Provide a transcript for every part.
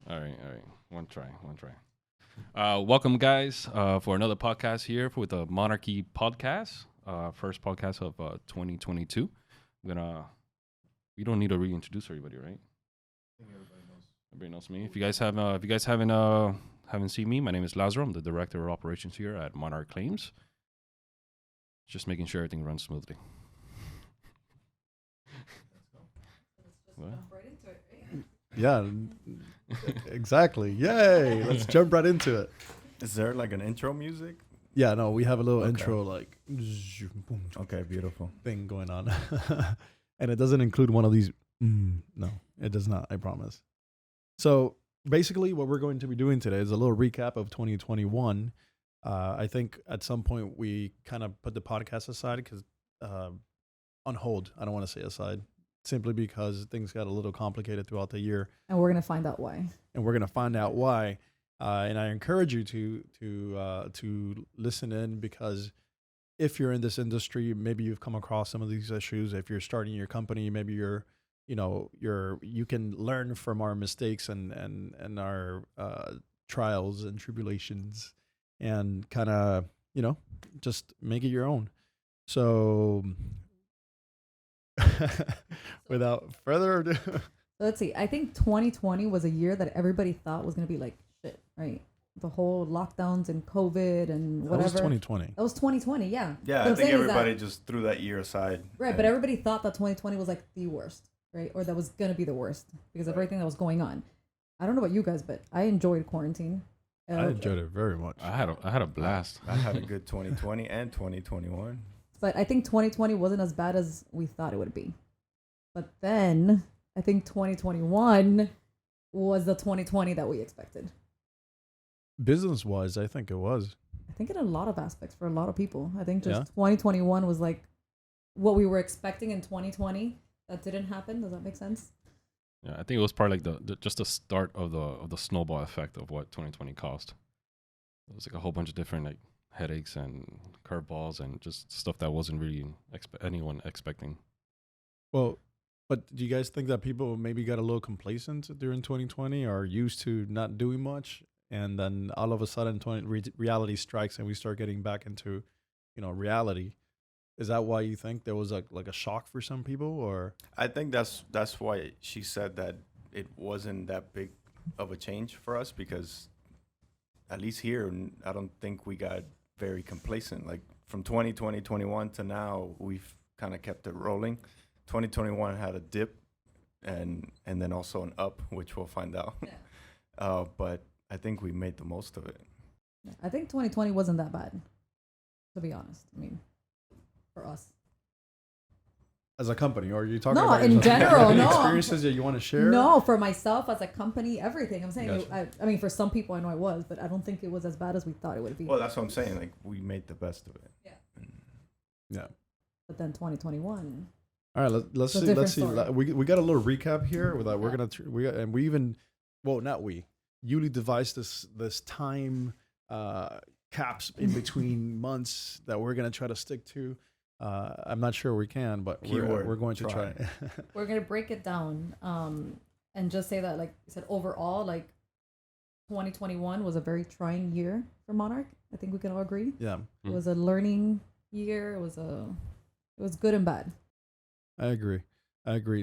All right. One try. Welcome, guys, for another podcast here with the Monarchy podcast. First podcast of 2022. We don't need to reintroduce everybody, right? I think everybody knows me. If you guys haven't seen me, my name is Lazaro. I'm the director of operations here at Monarch Claims. Just making sure everything runs smoothly. What? Yeah, exactly. Yay! Let's jump right into it. Is there like an intro music? Yeah, no, we have a little Okay. intro like Okay, beautiful. thing going on, and it doesn't include one of these. No, it does not. I promise. So basically, what we're going to be doing today is a little recap of 2021. I think at some point we kind of put the podcast aside because on hold. I don't want to say aside, simply because things got a little complicated throughout the year. And we're going to find out why. And we're going to find out why. And I encourage you to listen in, because if you're in this industry, maybe you've come across some of these issues. If you're starting your company, maybe you can learn from our mistakes and our trials and tribulations, and kind of just make it your own. So without further ado. So let's see. I think 2020 was a year that everybody thought was going to be like shit, right? The whole lockdowns and COVID and whatever. That was 2020. That was 2020, yeah. Yeah, What I I'm think saying is that- everybody just threw that year aside. Right, but everybody thought that 2020 was like the worst, right? Or that was going to be the worst because of everything that was going on. I don't know about you guys, but I enjoyed quarantine. I enjoyed it very much. I had a blast. I had a good 2020 and 2021. But I think 2020 wasn't as bad as we thought it would be. But then I think 2021 was the 2020 that we expected. Business wise, I think it was. I think in a lot of aspects for a lot of people. I think just Yeah. 2021 was like what we were expecting in 2020 that didn't happen. Does that make sense? Yeah, I think it was part like just the start of the snowball effect of what 2020 caused. It was like a whole bunch of different like headaches and curveballs and just stuff that wasn't really anyone expecting. Well, but do you guys think that people maybe got a little complacent during 2020 or used to not doing much, and then all of a sudden reality strikes and we start getting back into, reality? Is that why you think there was like a shock for some people, or? I think that's why she said that it wasn't that big of a change for us, because at least here, I don't think we got very complacent. Like from 2020, 21 to now, we've kind of kept it rolling. 2021 had a dip and then also an up, which we'll find out. Yeah. But I think we made the most of it. I think 2020 wasn't that bad, to be honest. I mean, for us. As a company, or are you talking No, about in yourself? general, Any no. experiences that you want to share? No, for myself as a company, everything. I'm saying, Gotcha. I mean, for some people I know it was, but I don't think it was as bad as we thought it would be. Well, that's what I'm saying. Like, we made the best of it. Yeah. Yeah. But then 2021. All right, let's It's a see. different Let's see. story. We got a little recap here. With that, we're Yeah. gonna we even, well, not we. Yuly devised this time caps in between months that we're gonna try to stick to. I'm not sure we can, but Keyword, we're going to try. try. We're going to break it down and just say that, like I said, overall, like 2021 was a very trying year for Monarch. I think we can all agree. Yeah, It was a learning year. It was good and bad. I agree.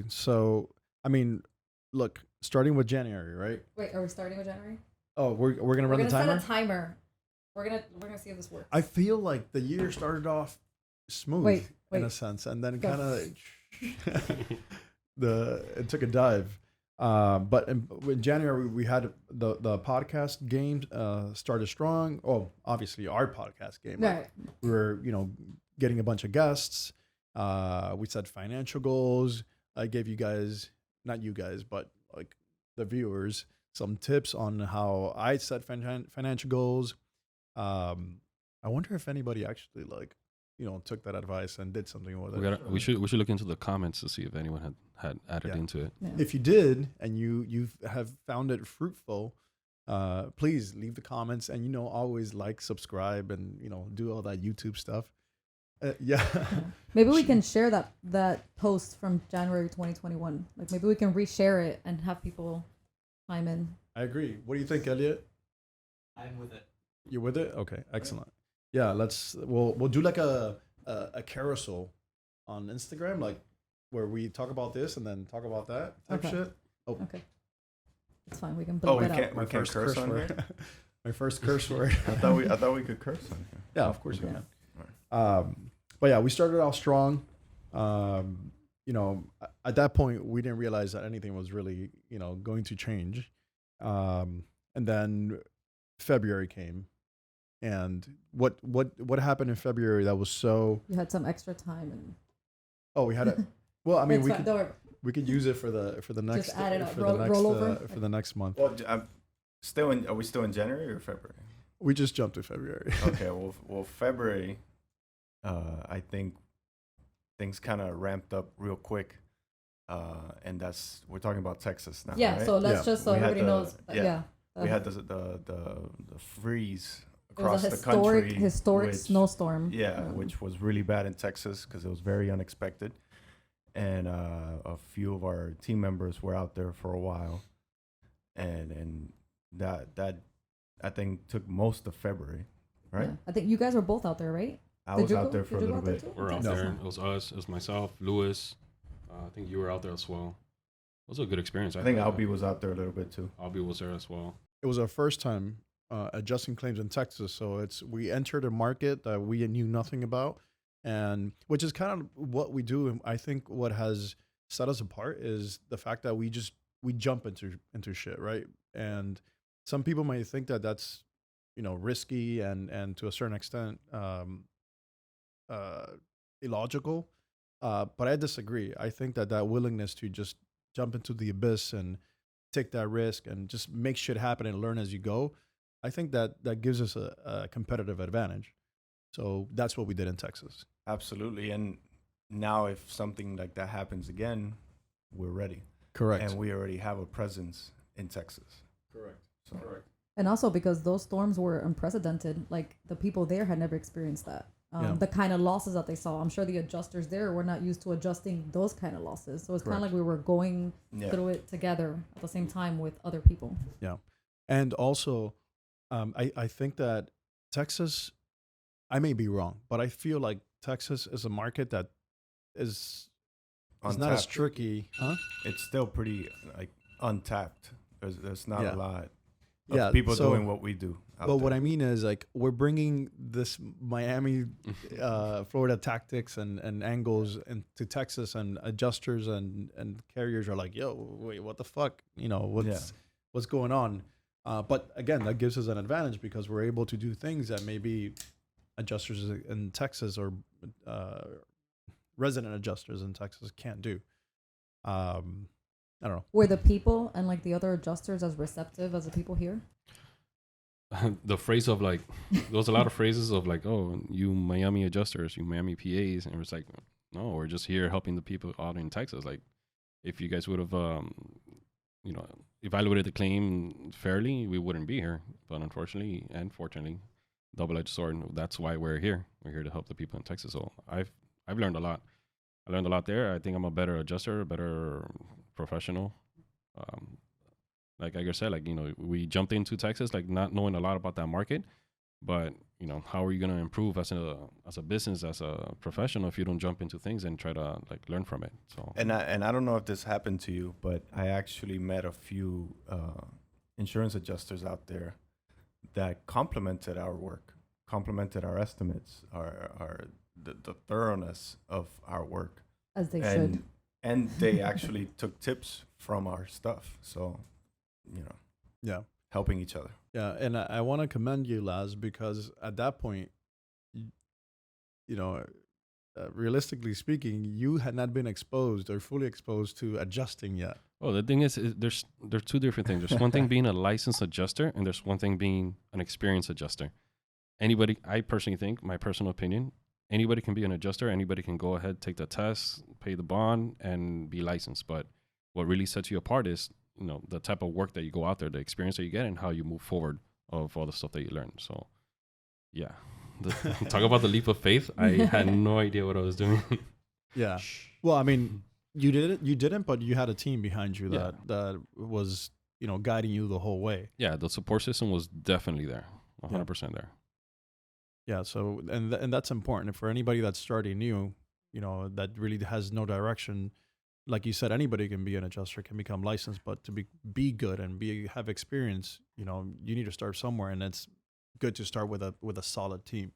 So, I mean, look, starting with January, right? Wait, are we starting with January? Oh, we're gonna run the timer. Set a timer. We're gonna see if this works. I feel like the year started off smooth in Wait. a sense, and then Go. kind of it took a dive. But in January we had the podcast game started strong. Oh, obviously our podcast game. Right. We were getting a bunch of guests. We set financial goals. I gave you guys, not you guys, but like the viewers, some tips on how I set financial goals. I wonder if anybody actually took that advice and did something with it. We should look into the comments to see if anyone had added Yeah. into it. Yeah. If you did and you have found it fruitful, please leave the comments and always like, subscribe, and do all that YouTube stuff. Yeah. Maybe we can share that post from January 2021. Like maybe we can reshare it and have people chime in. I agree. What do you think, Elliot? I'm with it. You're with it? Okay, excellent. Yeah, we'll do like a carousel on Instagram, like where we talk about this and then talk about that type Okay. shit. Oh, Okay. It's fine. We can Oh, bleep we it out. can't. my We can't first curse curse on word. here? My first curse word. I thought we could curse on here. Yeah, of course we Yeah. can. But yeah, we started off strong. You know, at that point, we didn't realize that anything was really, going to change. And then February came, and what happened in February that was so? You had some extra time and. Oh, we had it. Well, I mean, It's fine. Don't worry. we could use it for the next Just add it up. for Roll- the next roll over. for the next month. Well, still in. Are we still in January or February? We just jumped to February. Okay. Well, February. I think things kind of ramped up real quick, and we're talking about Texas now. Yeah. right? So let's Yeah. just so We had everybody knows. yeah. Yeah. we had the freeze It was across a the historic, country. historic which- snowstorm. Yeah, which was really bad in Texas because it was very unexpected, and a few of our team members were out there for a while, and that I think took most of February, right? Yeah. I think you guys were both out there, right? I Did was you out go- there for a did you little go out there bit. too? We're out No. there. It was us. It was myself, Lewis. I think you were out there as well. It was a good experience. I think thought. Albie was out there a little bit too. Albie was there as well. It was our first time adjusting claims in Texas, so we entered a market that we knew nothing about, and which is kind of what we do. And I think what has set us apart is the fact that we jump into shit, right? And some people might think that that's risky and to a certain extent illogical, but I disagree. I think that willingness to just jump into the abyss and take that risk and just make shit happen and learn as you go, I think that gives us a competitive advantage. So that's what we did in Texas. Absolutely, and now if something like that happens again, we're ready, Correct. and we already have a presence in Texas. Correct. So And also because those storms were unprecedented, like the people there had never experienced that. Yeah. The kind of losses that they saw, I'm sure the adjusters there were not used to adjusting those kind of losses. So it's kind of Correct. like we were going yeah, through it together at the same time with other people. And also, I think that Texas, I may be wrong, but I feel like Texas is a market that is not as Untapped. tricky. Huh? It's still pretty like untapped. There's not Yeah. a lot of Yeah, people so- doing what we do. out But what there. I mean is, like, we're bringing this Miami, Florida tactics and angles into Texas, and adjusters and carriers are like, "Yo, wait, what the fuck? What's going on?" But again, that gives us an advantage because we're able to do things that maybe adjusters in Texas or resident adjusters in Texas can't do. I don't know. Were the people and like the other adjusters as receptive as the people here? The phrase of like, there was a lot of phrases of like, oh, you Miami adjusters, you Miami PAs, and it was like, no, we're just here helping the people out in Texas. Like, if you guys would have, evaluated the claim fairly, we wouldn't be here. But unfortunately and fortunately, double-edged sword. That's why we're here. We're here to help the people in Texas. So I've learned a lot. I learned a lot there. I think I'm a better adjuster, a better professional. Like Edgar said, like, we jumped into Texas, like not knowing a lot about that market, but how are you going to improve as a business, as a professional, if you don't jump into things and try to like learn from it? So, And I don't know if this happened to you, but I actually met a few insurance adjusters out there that complimented our work, complimented our estimates, the thoroughness of our work, As they should. and they actually took tips from our stuff. So, Yeah. helping each other. Yeah, and I want to commend you, Laz, because at that point, realistically speaking, you had not been exposed or fully exposed to adjusting yet. well, the thing is there's two different things. There's one thing being a licensed adjuster, and there's one thing being an experienced adjuster. I personally think, my personal opinion, anybody can be an adjuster. Anybody can go ahead, take the test, pay the bond, and be licensed. But what really sets you apart is, the type of work that you go out there, the experience that you get, and how you move forward of all the stuff that you learn. So, yeah. Talk about the leap of faith. I had no idea what I was doing. Yeah. Well, I mean, you didn't, but you had a team behind you Yeah. that was guiding you the whole way. Yeah, the support system was definitely there, 100% there. Yeah. So and that's important for anybody that's starting new. That really has no direction. Like you said, anybody can be an adjuster, can become licensed, but to be good and have experience, you need to start somewhere, and it's good to start with a solid team.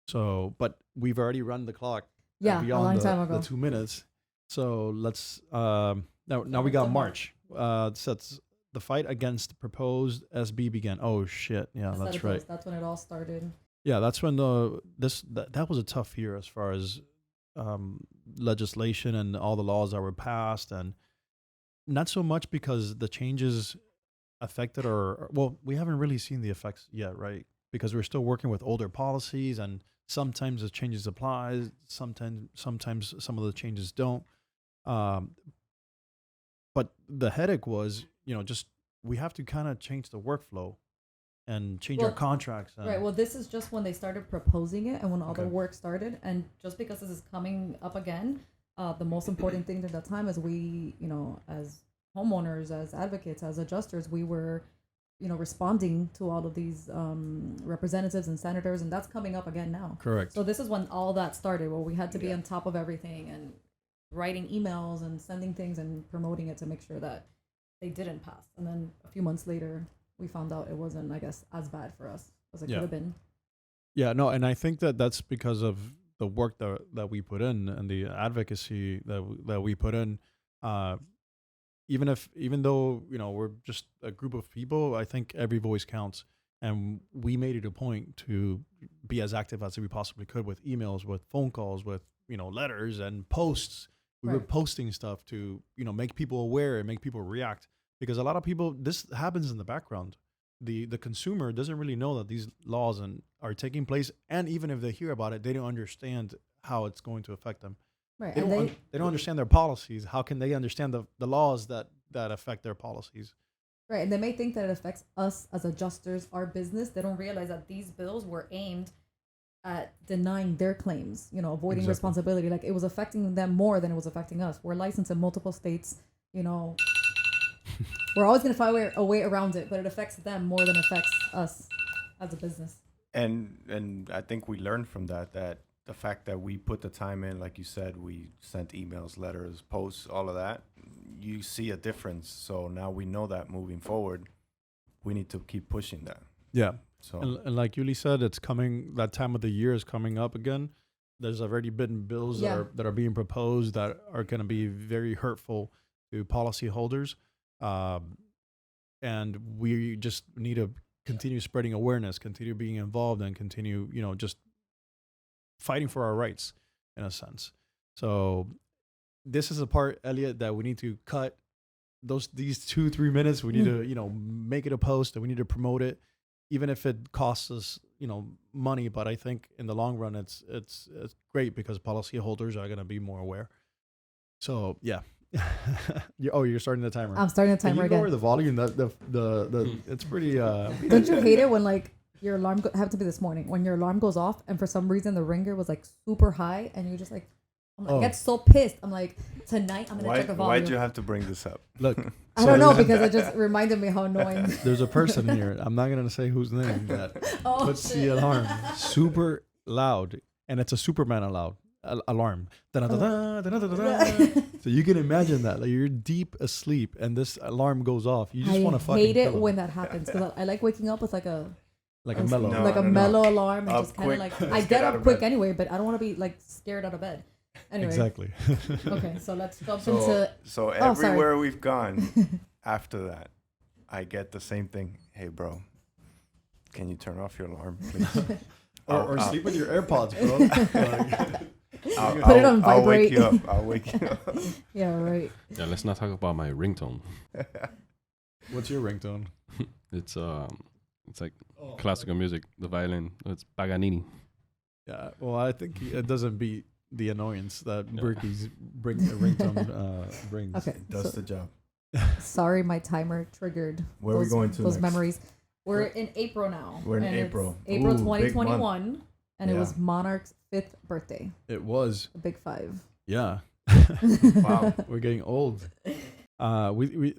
So, but we've already run the clock Yeah, a beyond long time the ago. 2 minutes. So let's now we got March. Sets the fight against the proposed SB began. Oh shit! Yeah, that's right. That's when it all started. Yeah, that's when that was a tough year as far as legislation and all the laws that were passed, and not so much because the changes affected we haven't really seen the effects yet, right? Because we're still working with older policies, and sometimes the changes apply, sometimes some of the changes don't. But the headache was, just we have to kind of change the workflow and change our contracts. Right. Well, this is just when they started proposing it and when all the work started. And just because this is coming up again, the most important thing at that time is we, as homeowners, as advocates, as adjusters, we were, responding to all of these representatives and senators, and that's coming up again now. Correct. So this is when all that started, where we had to be on top of everything and writing emails and sending things and promoting it to make sure that they didn't pass. And then a few months later, we found out it wasn't, I guess, as bad for us as it could have been. Yeah, no, and I think that's because of the work that we put in and the advocacy that we put in. Even though we're just a group of people, I think every voice counts, and we made it a point to be as active as we possibly could with emails, with phone calls, with letters and posts. We were posting stuff to make people aware and make people react. Because a lot of people, this happens in the background. The consumer doesn't really know that these laws are taking place, and even if they hear about it, they don't understand how it's going to affect them. Right. They don't understand their policies. How can they understand the laws that affect their policies? Right, and they may think that it affects us as adjusters, our business. They don't realize that these bills were aimed at denying their claims, avoiding responsibility. Like, it was affecting them more than it was affecting us. We're licensed in multiple states, We're always going to find a way around it, but it affects them more than it affects us as a business. And I think we learned from that the fact that we put the time in, like you said, we sent emails, letters, posts, all of that. You see a difference. So now we know that moving forward, we need to keep pushing that. Yeah. So and like Yuly said, it's coming. That time of the year is coming up again. There's already been bills that are being proposed that are going to be very hurtful to policyholders. And we just need to continue spreading awareness, continue being involved, and continue, just fighting for our rights in a sense. So this is a part, Elliot, that we need to cut these 2-3 minutes. We need to, make it a post, and we need to promote it, even if it costs us, money. But I think in the long run, it's great because policyholders are going to be more aware. So yeah. You're starting the timer. I'm starting the timer again. Lower the volume. The it's pretty. Don't you hate it when your alarm have to be this morning when your alarm goes off and for some reason the ringer was super high and you're just I get so pissed. I'm like, tonight I'm gonna check the volume. Why'd you have to bring this up? Look, I don't know, because it just reminded me how annoying. There's a person here. I'm not gonna say whose name that puts the alarm super loud, and it's a Superman alarm. So you can imagine that, you're deep asleep and this alarm goes off. You just want to fucking hate it kill when that happens, because I like waking up with a mellow mellow alarm, and just kind of I get up quick bed. anyway, but I don't want to be scared out of bed. Anyway. Exactly. Okay, so let's jump into. So everywhere we've gone after that, I get the same thing. Hey, bro, can you turn off your alarm, please? or sleep with your AirPods, bro. Put it on vibrate. I'll wake you up. Yeah, right. Yeah, let's not talk about my ringtone. What's your ringtone? It's like classical music, the violin. It's Paganini. Yeah, well, I think it doesn't beat the annoyance that Berkey's ringtone brings. Okay, It does the job. Sorry, my timer triggered. Where are we going to those next? memories. We're in April now. We're in April. It's April Ooh, 2021, and it Yeah. was Monarch's 5th birthday. It was. The big 5. Yeah. Wow. We're getting old. We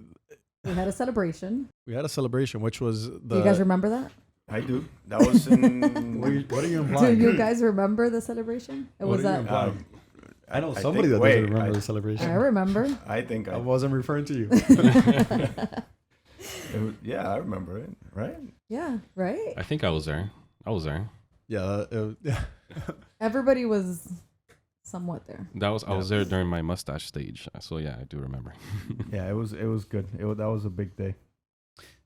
We had a celebration. We had a celebration, which was the. Do you guys remember that? I do. That was in. What are you Do implying? you guys remember the celebration? It What was are you at. implying? I know I somebody think- that wait, doesn't remember the I celebration. remember. I think I wasn't referring to you. yeah, I remember it. Right? Yeah, right? I think I was there. I was there. Yeah. Everybody was somewhat there. I was there during my mustache stage. So yeah, I do remember. Yeah, it was good. That was a big day.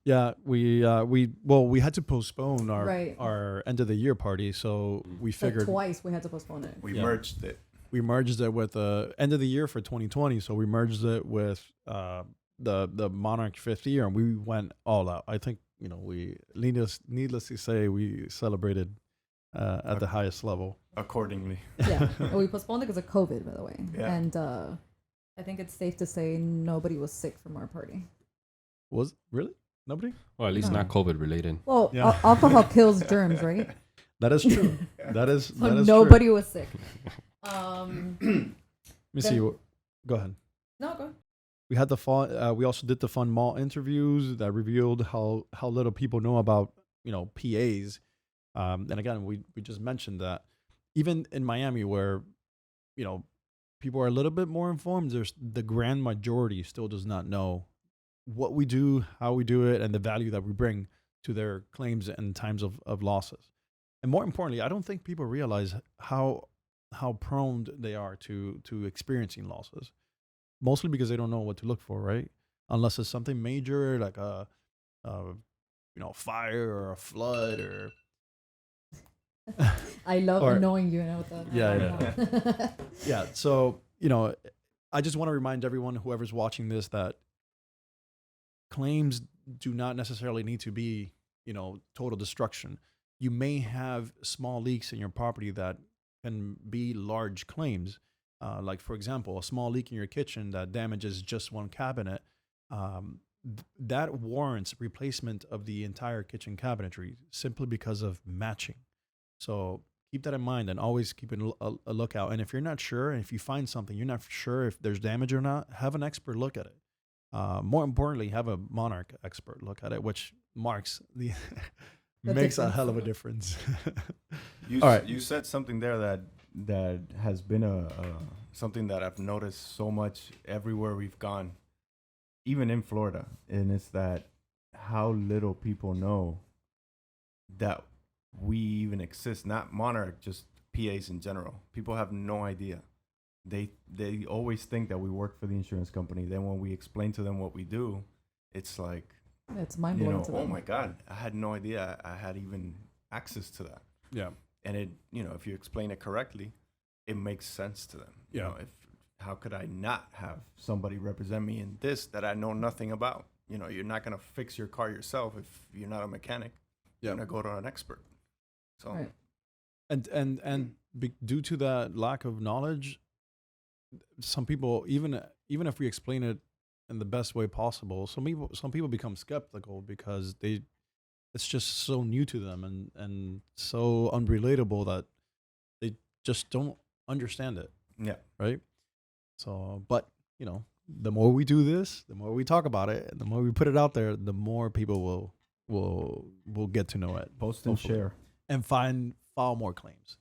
Yeah, we had to postpone our end of the year party, so we Like figured twice we had to postpone it. We Yeah. merged it. we merged it with end of the year for 2020. So we merged it with the Monarch 5th year, and we went all out. I think we needless to say we celebrated at the highest level. Accordingly. Yeah. And we postponed it because of COVID, by the way. Yeah. And I think it's safe to say nobody was sick from our party. Was really nobody? Well, at least No. not COVID related. Well, Yeah. alcohol kills germs, right? That is true. That is So that is nobody was sick. True. Let me see. then- Go ahead. No, go. We had the fun. We also did the fun mall interviews that revealed how little people know about PAs. And again, we just mentioned that even in Miami, where people are a little bit more informed, there's the grand majority still does not know what we do, how we do it, and the value that we bring to their claims in times of losses. And more importantly, I don't think people realize how prone they are to experiencing losses. Mostly because they don't know what to look for, right? Unless it's something major like a fire or a flood or I love Or- annoying you with that. Yeah, yeah. So I just want to remind everyone, whoever's watching this, that claims do not necessarily need to be total destruction. You may have small leaks in your property that can be large claims. Like, for example, a small leak in your kitchen that damages just one cabinet, that warrants replacement of the entire kitchen cabinetry simply because of matching. So keep that in mind and always keep a lookout. And if you're not sure, and if you find something, you're not sure if there's damage or not, have an expert look at it. More importantly, have a Monarch expert look at it, which marks the makes a difference. hell of a difference. You All right. you said something there that has been something that I've noticed so much everywhere we've gone, even in Florida, and it's that how little people know that we even exist. Not Monarch, just PAs in general. People have no idea. They always think that we work for the insurance company. Then when we explain to them what we do, it's like, It's mind blowing to oh them. my God, I had no idea I had even access to that. Yeah. And it, if you explain it correctly, it makes sense to them. Yeah. How could I not have somebody represent me in this that I know nothing about? You're not gonna fix your car yourself if you're not a mechanic. You're gonna go to an expert. So Right. And due to that lack of knowledge, some people, even if we explain it in the best way possible, some people become skeptical because it's just so new to them and so unrelatable that they just don't understand it, yeah, right? So, but the more we do this, the more we talk about it, and the more we put it out there, the more people will get to know it. post and Hopefully. share. And file more claims.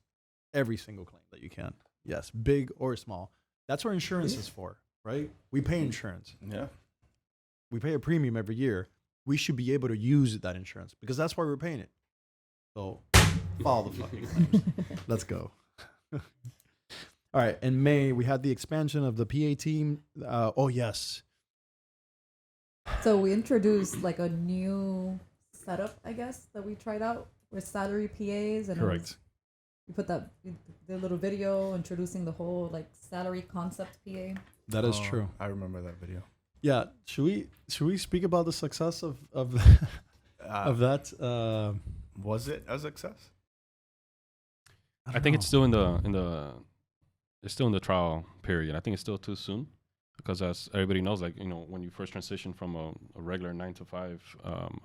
Every single claim that you can. Yes, big or small. That's what insurance is for, right? We pay insurance. Yeah, We pay a premium every year. We should be able to use that insurance because that's why we're paying it. So file the fucking claims. Let's go. All right. In May, we had the expansion of the PA team. Oh, yes. So we introduced like a new setup, I guess, that we tried out with salary PAs, and Correct. we put the little video introducing the whole like salary concept PA. That is Oh, true. I remember that video. Yeah. Should we speak about the success of Uh, that? was it a success? I think it's still in the it's still in the trial period. I think it's still too soon because, as everybody knows, like when you first transition from a regular 9 to 5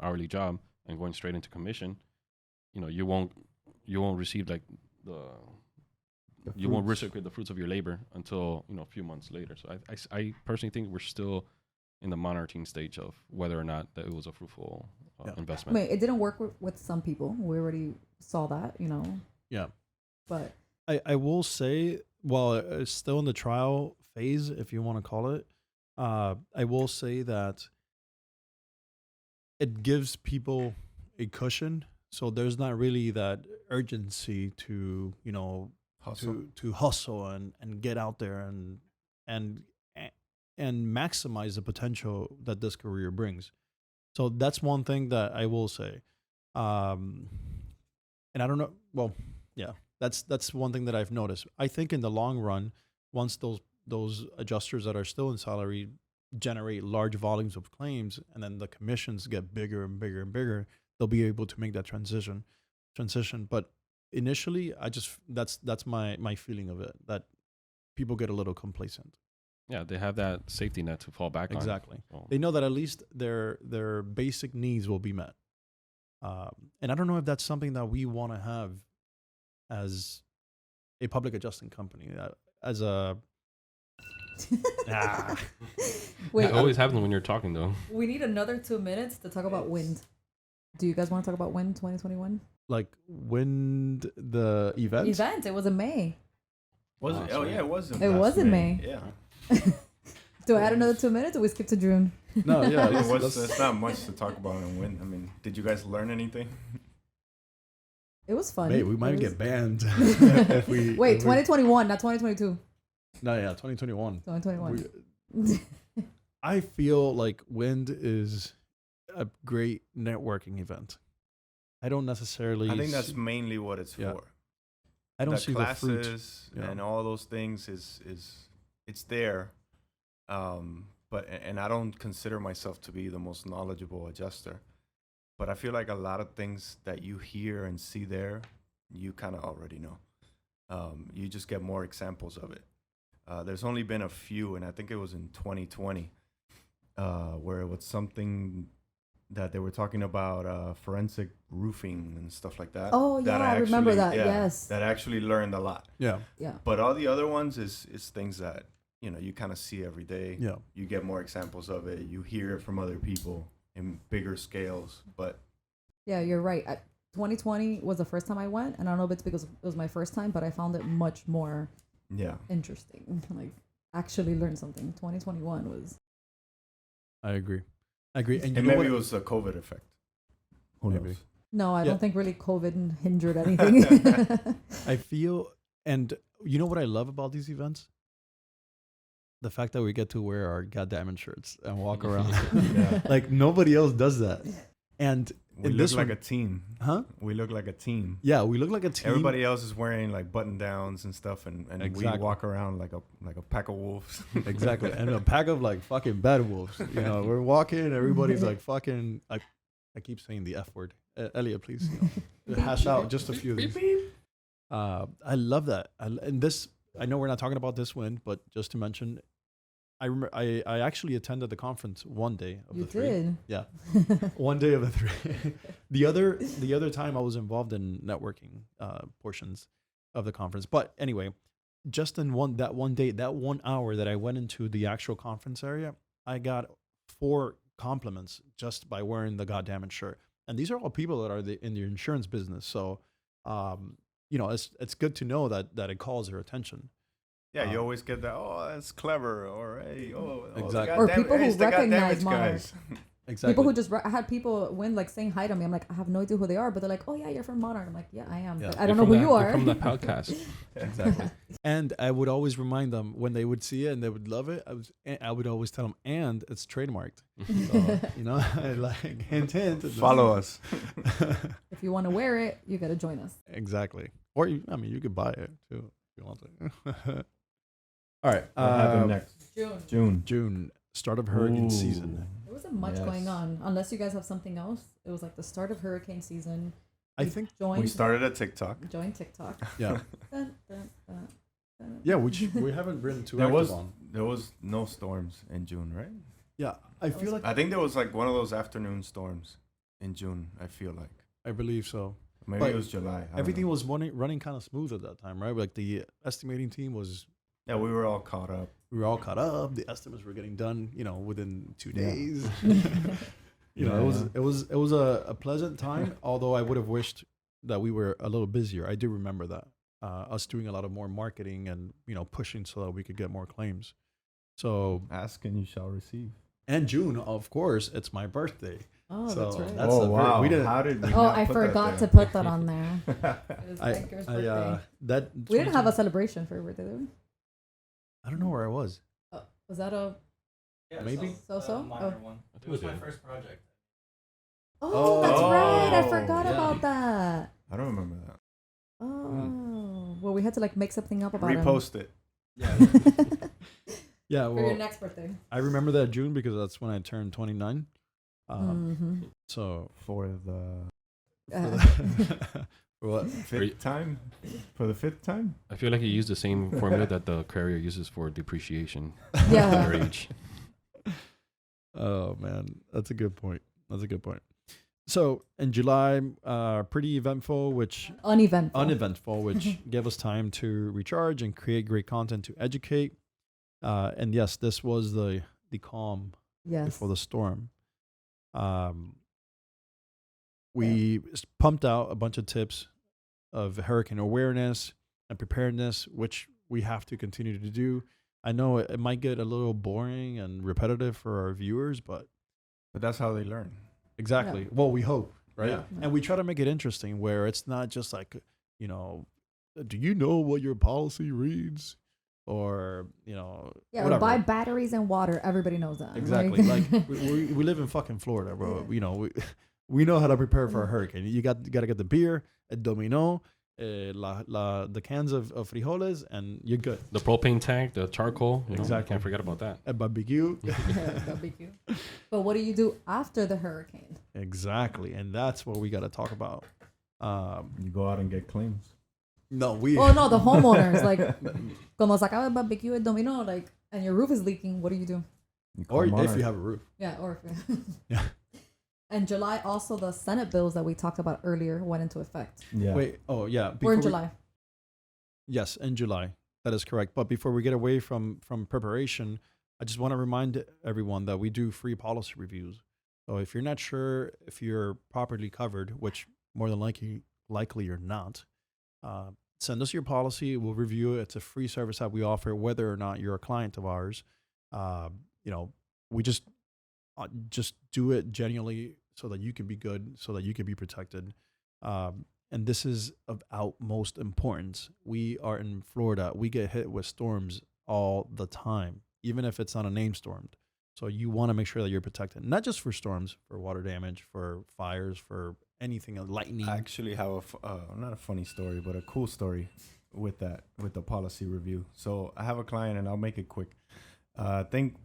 hourly job and going straight into commission, you won't receive like you won't reciprocate the fruits of your labor until a few months later. So I personally think we're still in the monitoring stage of whether or not that it was a fruitful Yeah. I investment. mean, it didn't work with some people. We already saw that, Yeah. But I will say, while it's still in the trial phase, if you want to call it, I will say that it gives people a cushion. So there's not really that urgency to, Hustle. to hustle and get out there and and maximize the potential that this career brings. So that's one thing that I will say. And I don't know. Well, yeah, that's one thing that I've noticed. I think in the long run, once those adjusters that are still in salary generate large volumes of claims, and then the commissions get bigger and bigger and bigger, they'll be able to make that transition. But initially, that's my feeling of it, that people get a little complacent. Yeah, they have that safety net to fall back Exactly. on. So, They know that at least their basic needs will be met. And I don't know if that's something that we want to have as a public adjusting company. As a wait, it always happens when you're talking, though. we need another 2 minutes to talk about wind. Do you guys want to talk about wind 2021? like when the event. It was in May. Was Oh, it? Oh sorry. yeah, it was. It was in May. Yeah. Do I add another 2 minutes or we skip to June? No, yeah, There's not much to talk about in Win. I mean, did you guys learn anything? It was fun. Wait, we might It was- get banned if we. Wait, if we- 2021, not 2022. No, yeah, 2021. 2021. I feel like Wind is a great networking event. I don't necessarily. I think that's see- mainly what it's Yeah. for. I don't The see the fruit. classes Yeah. and all those things is it's there, but and I don't consider myself to be the most knowledgeable adjuster, but I feel like a lot of things that you hear and see there, you kind of already know. You just get more examples of it. There's only been a few, and I think it was in 2020, where it was something that they were talking about forensic roofing and stuff like that. Oh, that yeah, I remember actually- that, yes. That I actually learned a lot. Yeah, Yeah. But all the other ones is things that, you kind of see every day. yeah. You get more examples of it. You hear it from other people in bigger scales. But Yeah, you're right. 2020 was the first time I went, and I don't know if it's because it was my first time, but I found it much more yeah, interesting. Like, actually learned something. 2021 was. I agree. And you and know maybe what? it was a COVID effect. Who Maybe. knows? No, I Yeah. don't think really COVID hindered anything. I feel, and you know what I love about these events? The fact that we get to wear our goddamn shirts and walk around. Yeah. Like nobody else does that. And We in look this like one, a team. huh? We look like a team. Yeah, we look like a team. Everybody else is wearing like button downs and stuff, and Exactly. we walk around like a pack of wolves. Exactly. And a pack of like fucking bad wolves. We're walking, everybody's like fucking. I keep saying the F word. Elliot, please. Hash out just a few of these. I love that. And this, I know we're not talking about this win, but just to mention, I remember I actually attended the conference one day of You the three. did. Yeah, one day of the three. the other time I was involved in networking portions of the conference. But anyway, just in that one day, that 1 hour that I went into the actual conference area, I got 4 compliments just by wearing the goddamn shirt. And these are all people that are in the insurance business. So, it's good to know that it calls their attention. Yeah, you always get that. Oh, that's clever. Or hey, Exactly. Or people who recognize Monarch. guys. Exactly. People who just I had people when like saying hi to me. I'm like, I have no idea who they are, but they're like, oh yeah, you're from Monarch. I'm like, yeah, I am. Yeah. But I don't know who you You're are. from the podcast. Exactly. And I would always remind them when they would see it and they would love it. I would always tell them, and it's trademarked. So, like hint, hint. Follow us. If you want to wear it, you got to join us. Exactly. Or you could buy it too if you want to. All right. What happened next? June. June, start of hurricane season. There wasn't much going on, unless you guys have something else. It was like the start of hurricane season. I think. We started at TikTok. Joined TikTok. Yeah. Dun, dun, dun, dun. Yeah, which we haven't been too There active was on. no storms in June, right? Yeah, I feel like I think there was like one of those afternoon storms in June. I feel like I believe so. maybe But it was July. I don't Everything know. was running kind of smooth at that time, right? Like the estimating team was Yeah, we were all caught up. We were all caught up. The estimates were getting done, within 2 Yeah. days. Yeah. It was a pleasant time. Although I would have wished that we were a little busier. I do remember that us doing a lot of more marketing and pushing so that we could get more claims. So Ask and you shall receive. and June, of course, it's my birthday. Oh, So that's right. that's a very- we didn't- How did we Oh, not I put that forgot to there? put that on there. It was I, Edgar's birthday. that We didn't have a celebration for your birthday, did we? I don't know where I was. Was that a? Yeah, Maybe? So-so? Minor Oh. one. I think It was we my did. first project. Oh, that's right. I Oh, forgot yeah. about that. I don't remember that. Oh, well, we had to like make something up about Repost it. Yeah. him. Yeah, For your well, next birthday. I remember that June because that's when I turned 29. Mm-hmm. So For the for what? fifth time? For the fifth time? I feel like you use the same formula that the carrier uses for depreciation. Yeah. Their age. Oh man, that's a good point. So in July, pretty eventful, which Uneventful. which gave us time to recharge and create great content to educate. And yes, this was the calm Yes. before the storm. We pumped out a bunch of tips of hurricane awareness and preparedness, which we have to continue to do. I know it might get a little boring and repetitive for our viewers, but But that's how they learn. exactly. Yeah. Well, we hope, right? Yeah. And we try to make it interesting where it's not just like, do you know what your policy reads? Or, Yeah, whatever. or buy batteries and water. Everybody knows that. Exactly. Like we live in fucking Florida, bro. Yeah. We know how to prepare for a hurricane. You got to get the beer, el domino, the cans of frijoles, and you're good. The propane tank, the charcoal. Exactly. Can't forget about that. A barbecue. Barbecue. But what do you do after the hurricane? Exactly. And that's what we got to talk about. You go out and get claims. No, we. Oh no, the homeowners like, cuando se acaba el barbecue, el domino, like, and your roof is leaking. What do you do? You call Or if Monarch. you have a roof. Yeah, or Yeah. And July also the Senate bills that we talked about earlier went into effect. Yeah. Wait. Oh, yeah. We're in before we- July. Yes, in July. That is correct. But before we get away from preparation, I just want to remind everyone that we do free policy reviews. So if you're not sure if you're properly covered, which more than likely you're not, send us your policy. We'll review it. It's a free service that we offer, whether or not you're a client of ours. We just do it genuinely so that you can be good, so that you can be protected. And this is of utmost importance. We are in Florida. We get hit with storms all the time, even if it's not a named storm. So you want to make sure that you're protected, not just for storms, for water damage, for fires, for anything, lightning. I actually have not a funny story, but a cool story with the policy review. So I have a client, and I'll make it quick. I think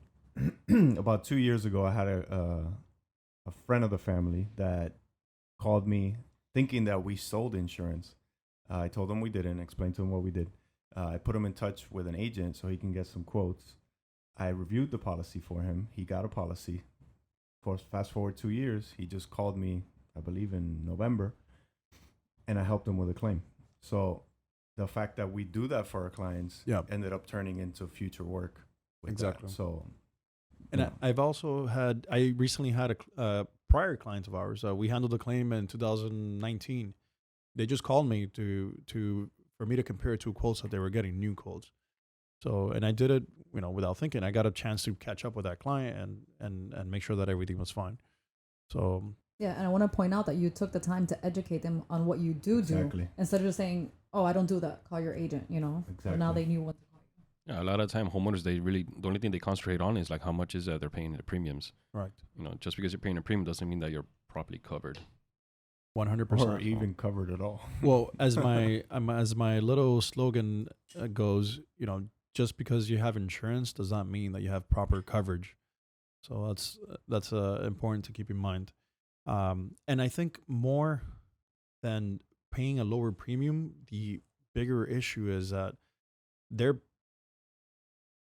about 2 years ago, I had a friend of the family that called me thinking that we sold insurance. I told him we didn't, explained to him what we did. I put him in touch with an agent so he can get some quotes. I reviewed the policy for him. He got a policy. Of course, fast forward 2 years, he just called me, I believe in November, and I helped him with a claim. So the fact that we do that for our clients ended up turning into future work. With Exactly. That. So, And I recently had a prior client of ours. We handled a claim in 2019. They just called me for me to compare two quotes that they were getting, new quotes. So, and I did it, without thinking. I got a chance to catch up with that client and make sure that everything was fine. So, Yeah, and I want to point out that you took the time to educate them on what you do Exactly. instead of just saying, "Oh, I don't do that. Call your agent." So now they knew what to call you. Yeah, a lot of time homeowners, the only thing they concentrate on is like how much is they're paying the premiums. right. Just because you're paying a premium doesn't mean that you're properly covered. 100%. or even covered at all. Well, as my little slogan goes, just because you have insurance does not mean that you have proper coverage. So that's important to keep in mind. And I think more than paying a lower premium, the bigger issue is that they're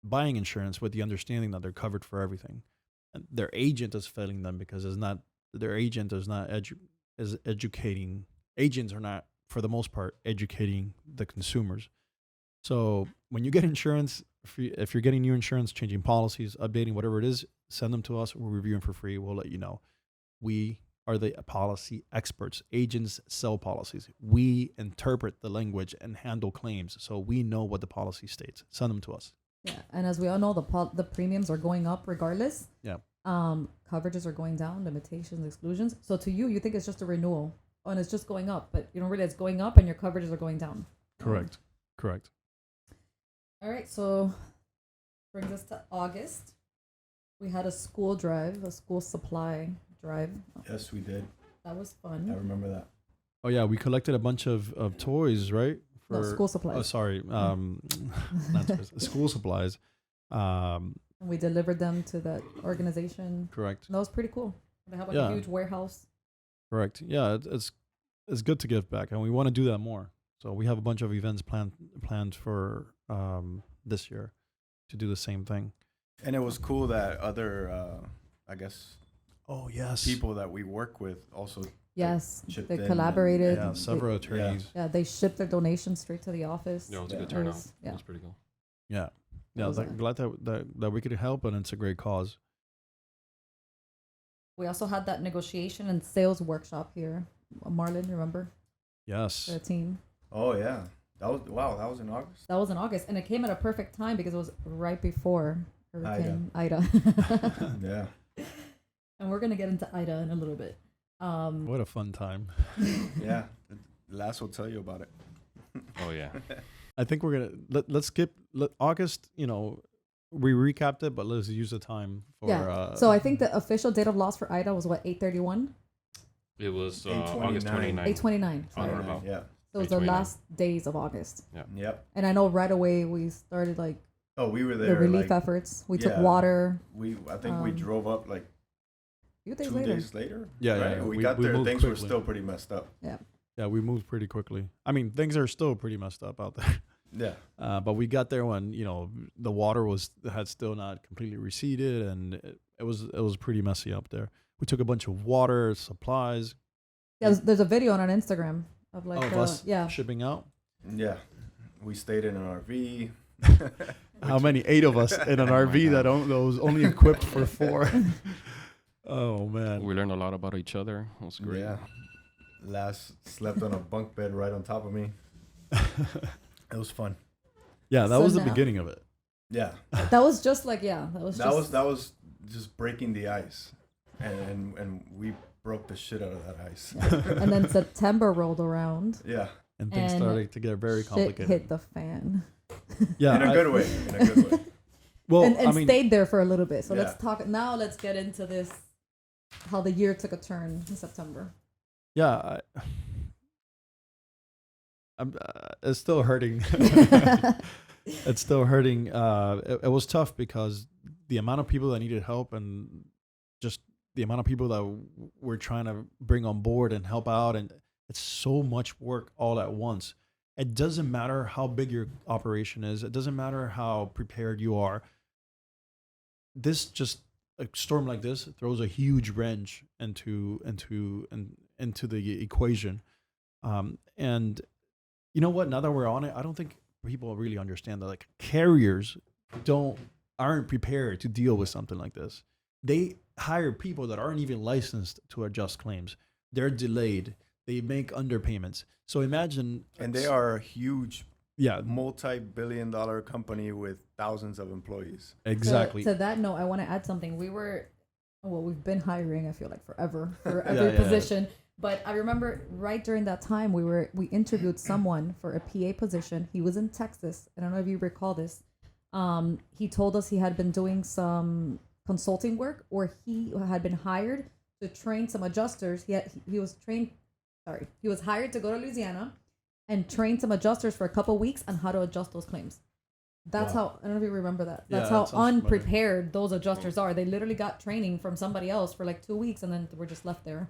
buying insurance with the understanding that they're covered for everything, and their agent is failing them because their agent is not educating. Agents are not, for the most part, educating the consumers. So when you get insurance, if you're getting new insurance, changing policies, updating, whatever it is, send them to us. We'll review them for free. We'll let you know. We are the policy experts. Agents sell policies. We interpret the language and handle claims. So we know what the policy states. Send them to us. Yeah, and as we all know, the premiums are going up regardless. Yeah. Coverages are going down, limitations, exclusions. So to you, you think it's just a renewal, and it's just going up, but you don't realize it's going up, and your coverages are going down. Correct. Correct. All right, so brings us to August. We had a school drive, a school supply drive. Yes, we did. That was I fun. remember that. Oh yeah, we collected a bunch of toys, right? No, school supplies. Oh, sorry. Not toys, school supplies. And we delivered them to that organization. Correct. That was pretty cool. They have like Yeah. a huge warehouse. Correct. Yeah, it's good to give back, and we want to do that more. So we have a bunch of events planned for this year to do the same thing. And it was cool that other, I guess, Oh yes. people that we work with also. Yes, chipped they in and- collaborated. Yeah, several attorneys. They shipped their donations straight to the office. Yeah, it was a Yeah. good turnout. Yeah. It was pretty cool. Yeah. Yeah, I was was glad that we could help, and it's a great cause. We also had that negotiation and sales workshop here. Marlon, remember Yes. the team? Oh yeah, that was in August. That was in August, and it came at a perfect time because it was right before Hurricane Ida. Yeah. And we're gonna get into Ida in a little bit. What a fun time. Yeah. Lass will tell you about it. Oh yeah. I think we're gonna let's skip August. You know, we recapped it, but let's use the time for. Yeah. So I think the official date of loss for Ida was what, 8/31? It was 8/29. August 29th. 8/29. On Sorry. or about. Yeah. So it was the 8/29. last days of August. Yep. And I know right away we started like Oh, we were the there. relief like, efforts. We took yeah. water. I think we Um, drove up like A few days 2 later. days later. Yeah, right? yeah, We we- got we there. moved Things were quickly. still pretty messed up. Yeah, we moved pretty quickly. I mean, things are still pretty messed up out there. Yeah. But we got there when the water had still not completely receded, and it was pretty messy up there. We took a bunch of water supplies. Yeah, there's a video on our Instagram of like of us yeah. shipping out. Yeah. We stayed in an RV. How many? 8 of us in an Oh my RV that was only equipped for 4. Oh man. We learned a lot about each other. It was great. Yeah. Lass slept on a bunk bed right on top of me. It was fun. Yeah, that So was the now- beginning of it. Yeah. That was just like that was That was just breaking the ice, and we broke the shit out of that ice. and then September rolled around. Yeah. And things And started to get very Shit complicated. hit the fan. Yeah, In a good way. In a good way. Well, and I mean, stayed there for a little bit. So Yeah. let's talk now. Let's get into this. How the year took a turn in September. yeah, I'm. It's still hurting. It's still hurting. It was tough because the amount of people that needed help and just the amount of people that we're trying to bring on board and help out, and it's so much work all at once. It doesn't matter how big your operation is. It doesn't matter how prepared you are. A storm like this throws a huge wrench into the equation. And you know what? Now that we're on it, I don't think people really understand that. Like, carriers aren't prepared to deal with something like this. They hire people that aren't even licensed to adjust claims. They're delayed. They make underpayments. So imagine, And they are a huge, yeah, multi-billion-dollar company with thousands of employees. exactly. To that note, I want to add something. We've been hiring, I feel like forever for Yeah, every yeah. position. But I remember right during that time we interviewed someone for a PA position. He was in Texas. I don't know if you recall this. He told us he had been doing some consulting work, or he had been hired to train some adjusters. He was hired to go to Louisiana and train some adjusters for a couple weeks on how to adjust those claims. That's Wow. how, I don't know if you remember that. Yeah, That's that how sounds familiar. unprepared those adjusters are. They literally got training from somebody else for like 2 weeks, and then we're just left there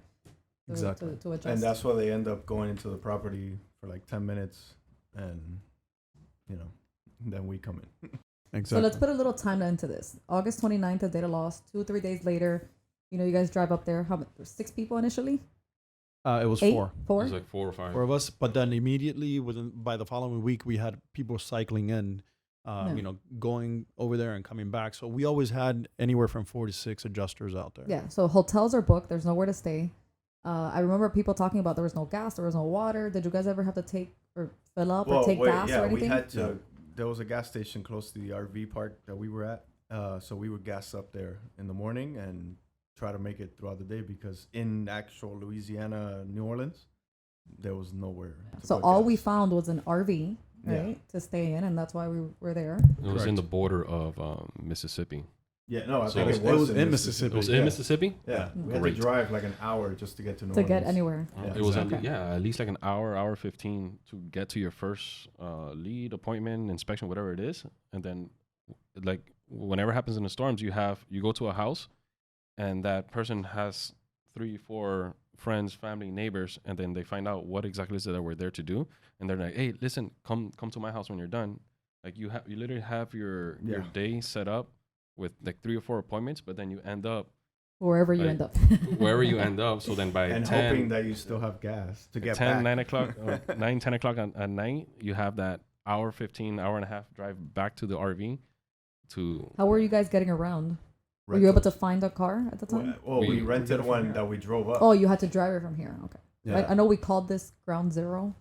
Exactly. to adjust. And that's why they end up going into the property for like 10 minutes, and then we come in. Exactly. So let's put a little timeline into this. August 29th, the data loss. 2-3 days later, you guys drive up there. How many? 6 people initially. It was 8? four. 4? It was like 4 or 5. Four of us. But then immediately by the following week, we had people cycling in, going over there and coming back. So we always had anywhere from 4 to 6 adjusters out there. Yeah. So hotels are booked. There's nowhere to stay. I remember people talking about there was no gas, there was no water. Did you guys ever have to take or fill up or take gas or anything? We had to. There was a gas station close to the RV park that we were at. So we would gas up there in the morning and try to make it throughout the day, because in actual Louisiana, New Orleans, there was nowhere. So all we found was an RV, right, to stay in, and that's why we were there. It was in the border of Mississippi. Yeah, no, I So think it was in Mississippi. It was in Mississippi? Yeah, we had to drive like an hour just to get to New To Orleans. get anywhere. It was exactly. at least like an hour 15 to get to your first lead appointment, inspection, whatever it is. And then like whenever happens in the storms, you go to a house and that person has 3-4 friends, family, neighbors, and then they find out what exactly is it that we're there to do. And they're like, hey, listen, come to my house when you're done. Like you literally have your day set up with like 3 or 4 appointments, but then you end up wherever you end up. Wherever you end up. So then by and 10, hoping that you still have gas to get 10, back. 9 o'clock, 9, 10 o'clock at night, you have that hour 15, hour and a half drive back to the RV. How were you guys getting around? Were you able to find a car at the time? Well, we rented one that we drove up. Oh, you had to drive it from here. Okay. Yeah. I know we called this Ground Zero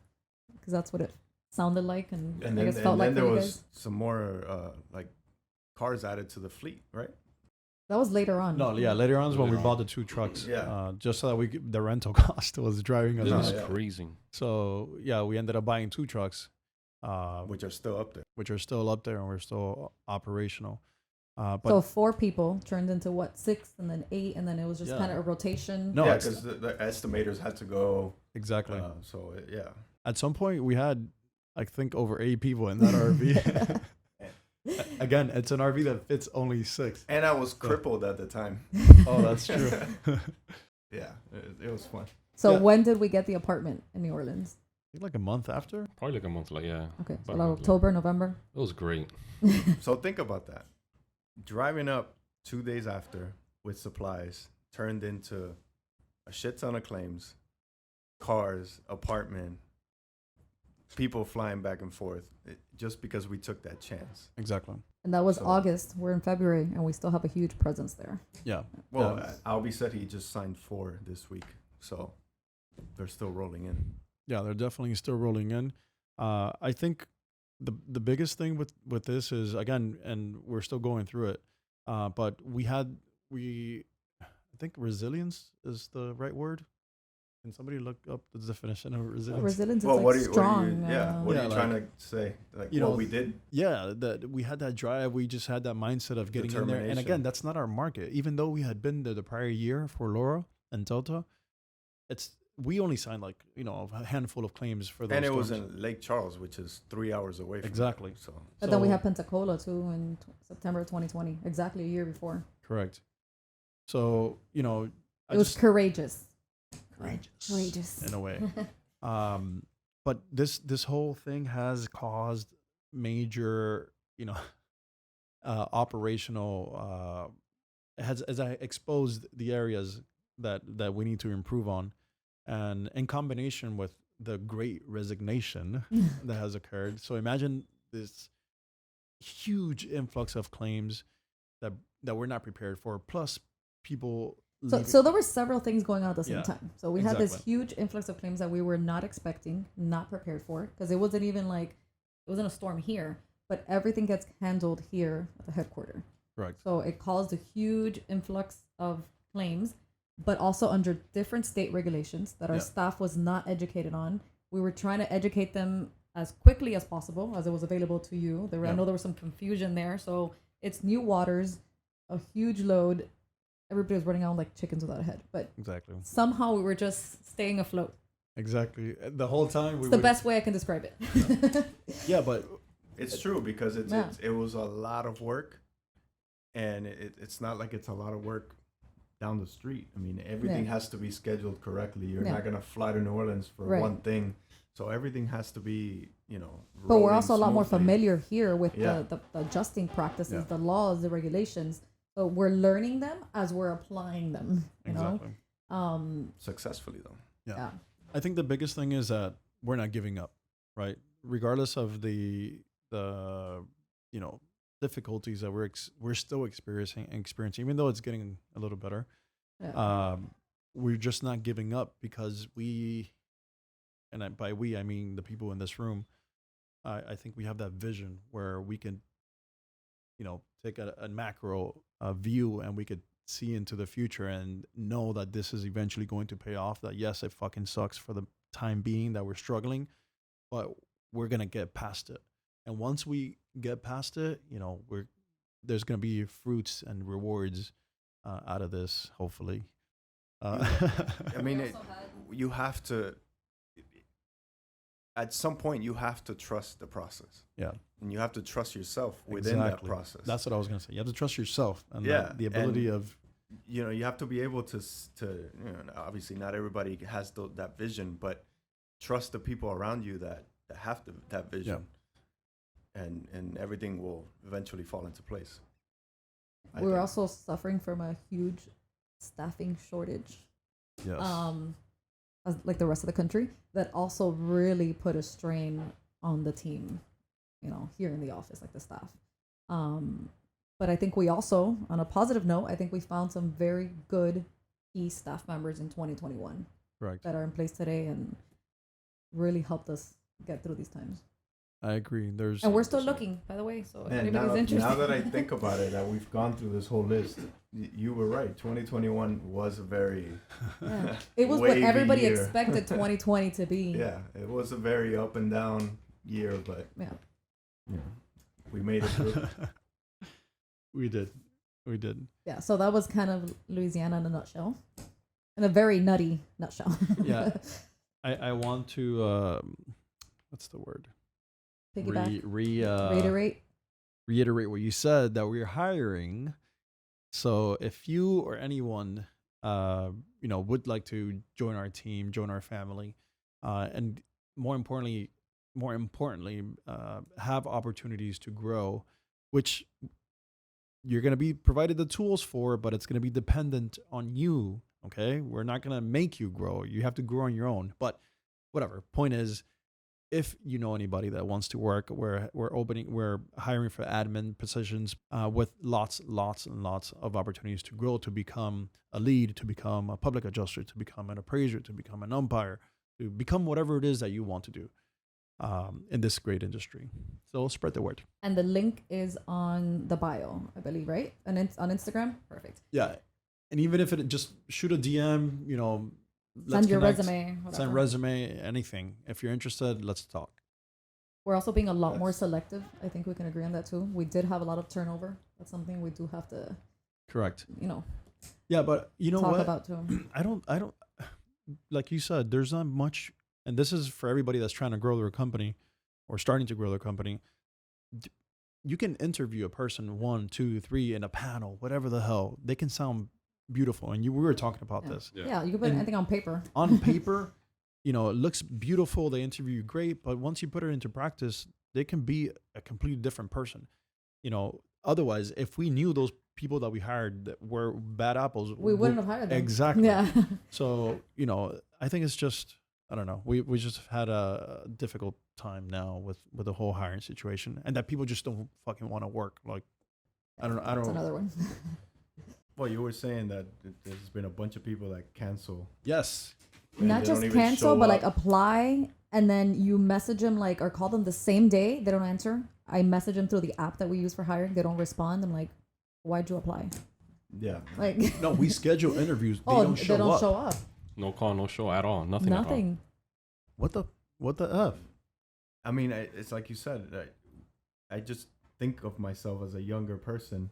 because that's what it sounded like, and I guess felt like there for you was guys. some more like cars added to the fleet, right? That was later on. No, yeah, later on is when we Later bought the 2 trucks. Yeah. Just so that the rental cost was driving us It was out. crazy. So yeah, we ended up buying 2 trucks, Which are still up there. which are still up there and we're still operational. But So 4 people turned into what, 6 and then 8, and then it was just kind of a rotation. No, yeah, it's- because the estimators had to go. exactly. Yeah. At some point, we had, I think, over 8 people in that RV. Again, it's an RV that fits only 6. And I was crippled at the time. Oh, that's true. Yeah, it was fun. So Yeah. when did we get the apartment in New Orleans? I think like a month after. Probably like a month, like, yeah. Okay, so About a like month October, November. It was great. So think about that. Driving up 2 days after with supplies turned into a shit ton of claims, cars, apartment, people flying back and forth, just because we took that chance. Exactly. And that was So- August. We're in February, and we still have a huge presence there. Yeah. Well, Yeah. Albie said he just signed 4 this week, so they're still rolling in. Yeah, they're definitely still rolling in. I think the biggest thing with this is, again, and we're still going through it, but I think resilience is the right word. Can somebody look up the definition of resilience? Resilience is Well, like what are you, strong. what are Yeah, you like, trying to say? Like you what know, we did? Yeah, that we had that drive. We just had that mindset of getting in there. And again, Determination. that's not our market. Even though we had been there the prior year for Laura and Delta, we only signed like a handful of claims for those. And it was storms. in Lake Charles, which is 3 hours away from Exactly. there, so But then we So- had Pensacola too in September 2020, exactly a year before. Correct. So It was courageous. courageous in a way. But this whole thing has caused major, operational. Has exposed the areas that we need to improve on, and in combination with the great resignation that has occurred. So imagine this huge influx of claims that we're not prepared for, plus people. So there were several things going on at the same Yeah, time. So we had this exactly. huge influx of claims that we were not expecting, not prepared for, because it wasn't even like it wasn't a storm here, but everything gets handled here at the headquarters. Correct. So it caused a huge influx of claims, but also under different state regulations that our Yeah. staff was not educated on. We were trying to educate them as quickly as possible as it was available to you. I Yeah. know there was some confusion there. So it's new waters, a huge load. Everybody was running around like chickens without a head. But Exactly. somehow we were just staying afloat. Exactly. The whole time It's the best way I can describe it. Yeah, but it's true because Yeah. it was a lot of work, and it's not like it's a lot of work down the street. I mean, everything Yeah. has to be scheduled correctly. You're Yeah. not gonna fly to New Orleans for Right. one thing, so everything has to be But we're rolling also a lot more smoothly. familiar here with Yeah. the adjusting practices, Yeah. the laws, the regulations. So we're learning them as we're applying them. You exactly. know, successfully though. Yeah. I think the biggest thing is that we're not giving up, right? Regardless of the difficulties that we're still experiencing, even though it's getting a little better. Yeah. We're just not giving up because by we I mean the people in this room. I think we have that vision where we can, take a macro view, and we could see into the future and know that this is eventually going to pay off. That yes, it fucking sucks for the time being that we're struggling, but we're gonna get past it. And once we get past it, there's gonna be fruits and rewards out of this, hopefully. I mean, you have to. At some point, you have to trust the process. Yeah. And you have to trust yourself within that process. That's what I was going to say. You have to trust yourself and the ability of... You have to be able to obviously not everybody has that vision, but trust the people around you that have that vision. Yeah. And everything will eventually fall into place. We're also suffering from a huge staffing shortage. Yes. As like the rest of the country, that also really put a strain on the team, here in the office, like the staff. But I think we also, on a positive note, I think we found some very good key staff members in 2021 that are in place today and really helped us get through these times. I agree. And we're still looking, by the way. So if anybody's interested. Now that I think about it, that we've gone through this whole list, you were right. 2021 was a very it was what everybody year. expected 2020 to be. Yeah, it was a very up and down year, but we made it through. We did. Yeah, so that was kind of Louisiana in a nutshell, in a very nutty nutshell. Yeah, I want to what's the word? Piggyback. Reiterate what you said, that we're hiring. So if you or anyone would like to join our team, join our family, and more importantly, have opportunities to grow, which you're going to be provided the tools for, but it's going to be dependent on you. Okay, we're not going to make you grow. You have to grow on your own. But whatever. Point is, if you know anybody that wants to work, we're hiring for admin positions with lots and lots of opportunities to grow, to become a lead, to become a public adjuster, to become an appraiser, to become an umpire, to become whatever it is that you want to do in this great industry. So spread the word. And the link is on the bio, I believe, right? And it's on Instagram. Perfect. Yeah, and even if it just shoot a DM, Send your connect, resume. Send resume, anything. If you're interested, let's talk. We're also being a lot more selective. I think we can agree on that too. We did have a lot of turnover. That's something we do have to. Correct. Yeah, but talk what? About too. I don't. Like you said, there's not much, and this is for everybody that's trying to grow their company or starting to grow their company. You can interview a person 1, 2, 3 in a panel, whatever the hell. They can sound beautiful, and we were talking about this. Yeah, you can put anything on paper. On paper, it looks beautiful. They interview you great, but once you put it into practice, they can be a completely different person. Otherwise, if we knew those people that we hired that were bad apples, we wouldn't have hired them. Exactly. Yeah. So I think it's just, I don't know. We just had a difficult time now with the whole hiring situation, and that people just don't fucking want to work. Like, I don't know. That's another one. Well, you were saying that there's been a bunch of people that cancel. Yes. Not just cancel, but like apply, and then you message them or call them the same day. They don't answer. I message them through the app that we use for hiring. They don't respond. I'm like, why'd you apply? Yeah. No, we schedule interviews. They don't show up. No call, no show at all. Nothing. At all. What the F? I mean, it's like you said. I just think of myself as a younger person,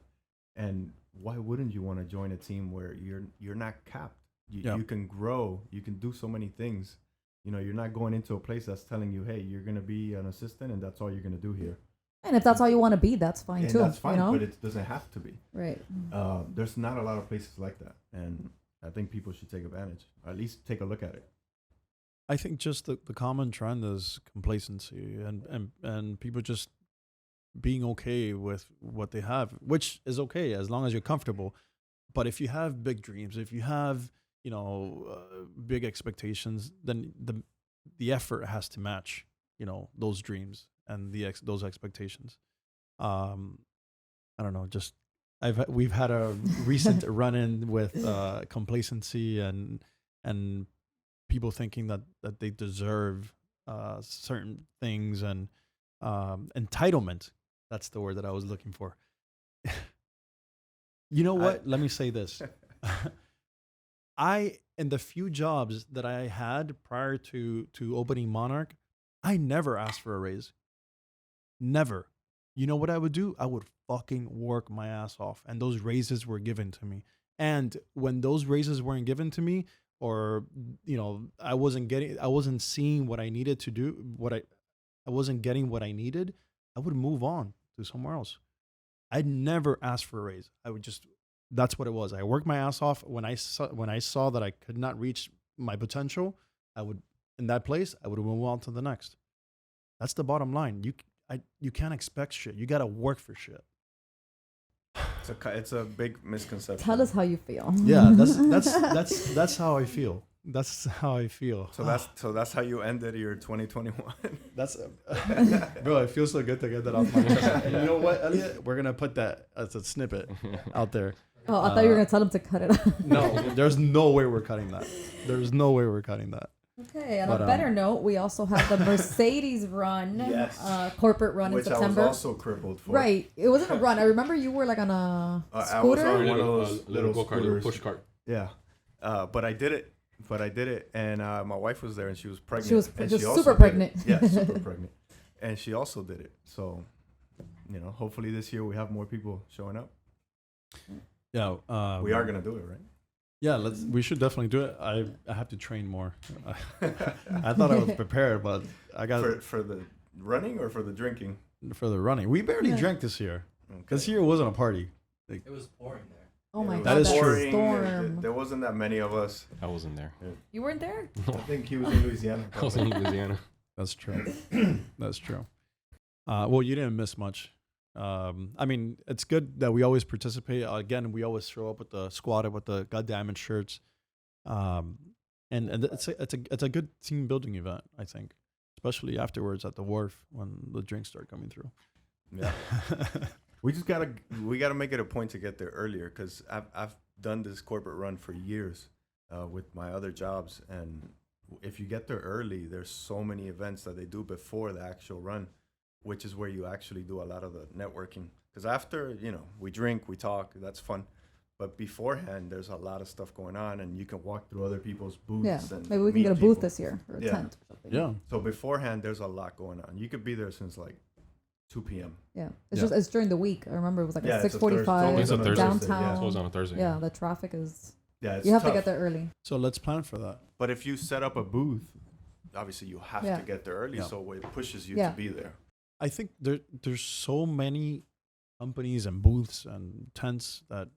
and why wouldn't you want to join a team where you're not capped? You can grow. You can do so many things. You're not going into a place that's telling you, hey, you're going to be an assistant and that's all you're going to do here. And if that's all you want to be, that's fine too. That's fine, but it doesn't have to be. Right. There's not a lot of places like that. And I think people should take advantage, or at least take a look at it. I think just the common trend is complacency and people just being okay with what they have, which is okay as long as you're comfortable. But if you have big dreams, if you have big expectations, then the effort has to match, those dreams and those expectations. I don't know, just we've had a recent run-in with complacency and people thinking that they deserve certain things, and entitlement. That's the word that I was looking for. You know what? Let me say this. In the few jobs that I had prior to opening Monarch, I never asked for a raise. Never. You know what I would do? I would fucking work my ass off, and those raises were given to me. And when those raises weren't given to me, or I wasn't seeing what I needed to do, I wasn't getting what I needed, I would move on to somewhere else. I'd never ask for a raise. That's what it was. I worked my ass off. When I saw that I could not reach my potential, in that place, I would move on to the next. That's the bottom line. You can't expect shit. You got to work for shit. It's a big misconception. Tell us how you feel. Yeah, that's how I feel. That's how I feel. So that's how you ended your 2021. Bro, it feels so good to get that off my chest. And you know what, Elliot? We're gonna put that as a snippet out there. Oh, I thought you were gonna tell him to cut it out. No, there's no way we're cutting that. Okay, on a better note, we also have the Mercedes run, corporate run in September. I was also crippled for. Right, it wasn't a run. I remember you were like on a scooter. I was on one of those little go-kart, little push cart. Yeah, but I did it, and my wife was there, and she was pregnant. She was and just she also super pregnant. Yeah, super pregnant, and she also did it. So, hopefully this year we have more people showing up. Yeah, we are gonna do it, right? Yeah, we should definitely do it. I have to train more. I thought I was prepared, but I got for the running or for the drinking. For the running. We barely drank this year. Okay. This year wasn't a party. It was pouring there. Oh my It god, That is that true. storm. There wasn't that many of us. I wasn't there. You weren't there? I think he was in Louisiana. I was in Louisiana. That's true. That's true. Well, you didn't miss much. I mean, it's good that we always participate. Again, we always show up with the squad with the goddamn shirts. And it's a good team building event, I think, especially afterwards at the wharf when the drinks start coming through. Yeah. we gotta make it a point to get there earlier, because I've done this corporate run for years with my other jobs, and if you get there early, there's so many events that they do before the actual run, which is where you actually do a lot of the networking. Because after, we drink, we talk, that's fun. But beforehand, there's a lot of stuff going on, and you can walk through other people's booths. Yeah, and maybe we can meet get a people. booth this year or a Yeah. tent or something. Yeah. So beforehand, there's a lot going on. You could be there since like 2 p.m. Yeah, it's during the week. I remember it was like Yeah, at it's a 6:45 It's a Thursday. downtown. It's always on a Thursday. Yeah, the traffic is. Yeah, it's You have tough. to get there early. So let's plan for that. But if you set up a booth, obviously you have Yeah. to get there early, Yeah. so it pushes you Yeah. to be there. I think there's so many companies and booths and tents that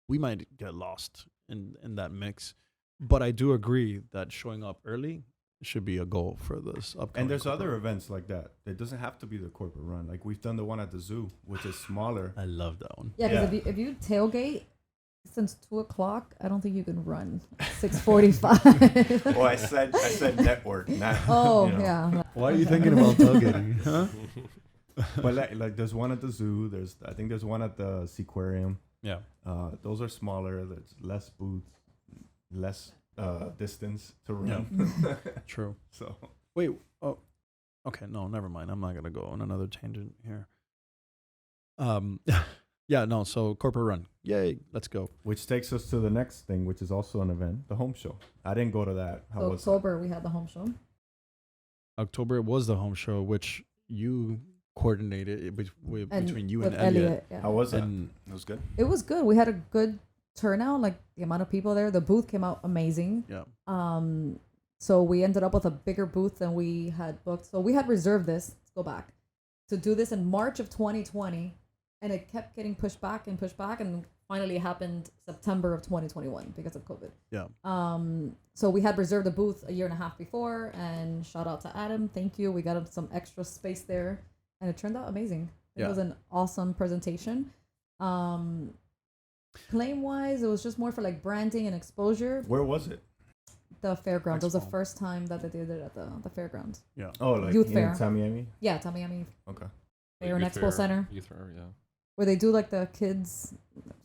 we might get lost in that mix. But I do agree that showing up early should be a goal for this upcoming. And there's corporate other run. events like that. It doesn't have to be the corporate run. Like we've done the one at the zoo, which is smaller. I love that one. Yeah, because Yeah. if you tailgate since 2:00, I don't think you can run at 6:45. Well, I said network, not. Oh, you know. yeah. Why are you thinking about tailgating? Huh? But like there's one at the zoo. I think there's one at the Seaquarium. Yeah. Those are smaller. There's less booths, less distance to run. True. So Wait. Oh. Okay. No. Never mind. I'm not gonna go on another tangent here. Yeah. No. So corporate run. Yay. Let's go. which takes us to the next thing, which is also an event, the home show. I didn't go to that. How So was that? October, we had the home show. October was the home show, which you coordinated And between you with and Elliot. yeah. How was that? And It was good. It was good. We had a good turnout, like the amount of people there. The booth came out amazing. yeah. So we ended up with a bigger booth than we had booked. So we had reserved this, let's go back, to do this in March of 2020. And it kept getting pushed back. And finally it happened September of 2021 because of COVID. Yeah. So we had reserved a booth a year and a half before. And shout out to Adam. Thank you. We got him some extra space there. And it turned out amazing. It Yeah. was an awesome presentation. Claim wise, it was just more for like branding and exposure. Where was it? The fairgrounds. It was the Expo. first time that they did it at the fairgrounds. Yeah. Oh, like Youth in fair. Tamiami? Yeah, Tamiami Okay. Fair and Youth Expo fair- Center, Youth fair, yeah. where they do like the kids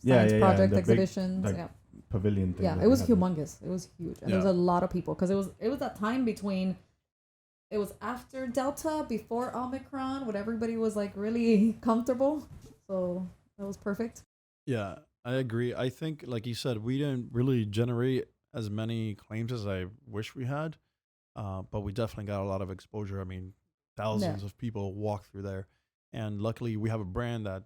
Yeah, science yeah, yeah, project the big, exhibitions. like, yeah, Pavilion thing. yeah, that it was they had. humongous. It was huge, and there was Yeah. a lot of people because it was that time between. It was after Delta, before Omicron, when everybody was like really comfortable. So that was perfect. Yeah, I agree. I think, like you said, we didn't really generate as many claims as I wish we had, but we definitely got a lot of exposure. I mean, thousands of people walk through there, and luckily we have a brand that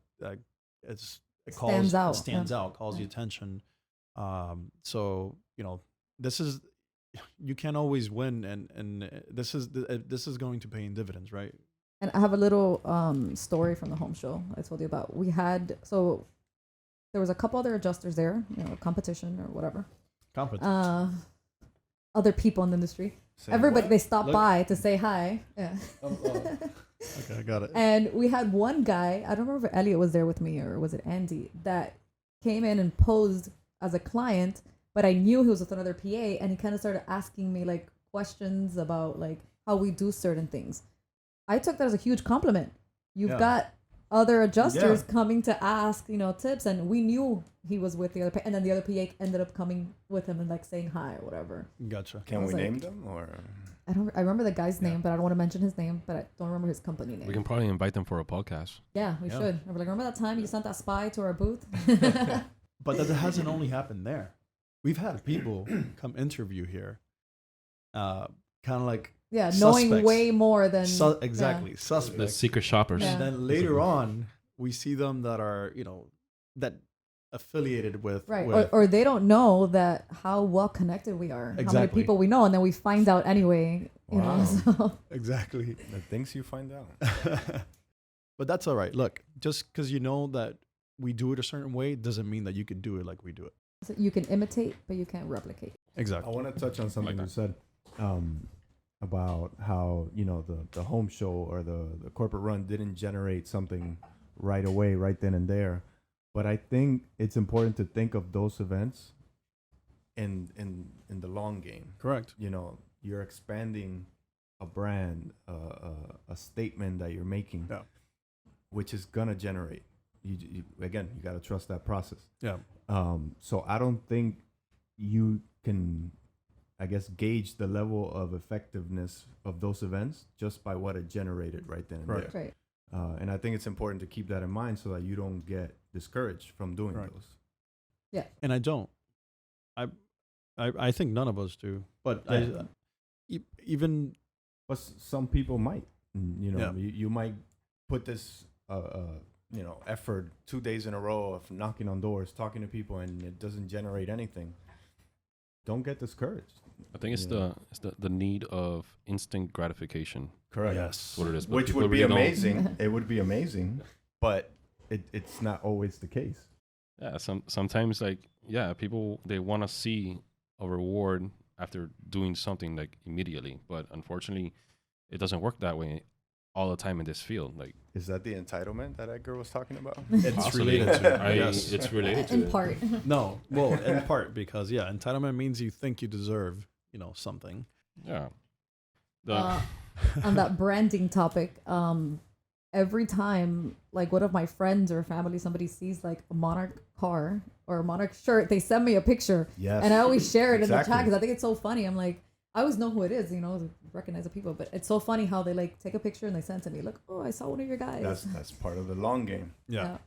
Stands out, stands yeah. out, calls the Yeah. attention. So this is you can't always win, and this is going to pay in dividends, right? And I have a little story from the home show I told you about. We had there was a couple other adjusters there, competition or whatever. Competence. Other people in the industry. Saying Everybody what? they stopped Look. by to say hi. Yeah. Okay, I got it. And we had one guy, I don't remember if Elliot was there with me or was it Andy, that came in and posed as a client, but I knew he was with another PA, and he kind of started asking me like questions about like how we do certain things. I took that as a huge compliment. You've Yeah. got other adjusters Yeah. coming to ask, tips, and we knew he was with the other PA, and then the other PA ended up coming with him and like saying hi or whatever. Gotcha. Can I we was like- name them or? I remember the guy's Yeah. name, but I don't want to mention his name, but I don't remember his company name. We can probably invite them for a podcast. Yeah, we Yeah. should. I was like, remember that time you sent that spy to our booth? But that hasn't only happened there. We've had people come interview here, kind of like Yeah, knowing Suspects. way more than exactly The suspects. secret shoppers. Yeah. And then later on, we see them that are that affiliated with Right, with- or they don't know that how well connected we are, how many Exactly. people we know, and then we find out anyway. Wow. So exactly. The things you find out. But that's all right. Look, just because you know that we do it a certain way doesn't mean that you could do it like we do it. so you can imitate, but you can't replicate. I Exactly. want to touch on something Like you said about how the home show or the corporate run didn't generate something right away, right then and there. But I think it's important to think of those events in the long game. Correct. You're expanding a brand, a statement that you're making, Yeah. which is gonna generate. You got to trust that process. Yeah. So I don't think you can, I guess, gauge the level of effectiveness of those events just by what it generated right then and Right. there. Right. And I think it's important to keep that in mind so that you don't get discouraged from doing Right. those. And I don't. I think none of us do. But Yeah. even But some people might. Yeah. You might put this effort 2 days in a row of knocking on doors, talking to people, and it doesn't generate anything. Don't get discouraged. I think it's Yeah. the need of instant gratification. Correct. yes. That's what it is. But Which people would be really don't- amazing. It would be amazing, but it's not always the case. Yeah, sometimes people they want to see a reward after doing something like immediately, but unfortunately, it doesn't work that way all the time in this field. Like Is that the entitlement that Edgar was talking about? It's possibly, related to it. yes, it's related to In it. part. No, well, in part because entitlement means you think you deserve, something. Yeah. On that branding topic, every time like one of my friends or family, somebody sees like a Monarch car or a Monarch shirt, they send me a picture, Yes. and I always share it in the chat Exactly. because I think it's so funny. I'm like, I always know who it is, recognize the people, but it's so funny how they like take a picture and they send to me, like, oh, I saw one of your guys. That's part of the long game. Yeah.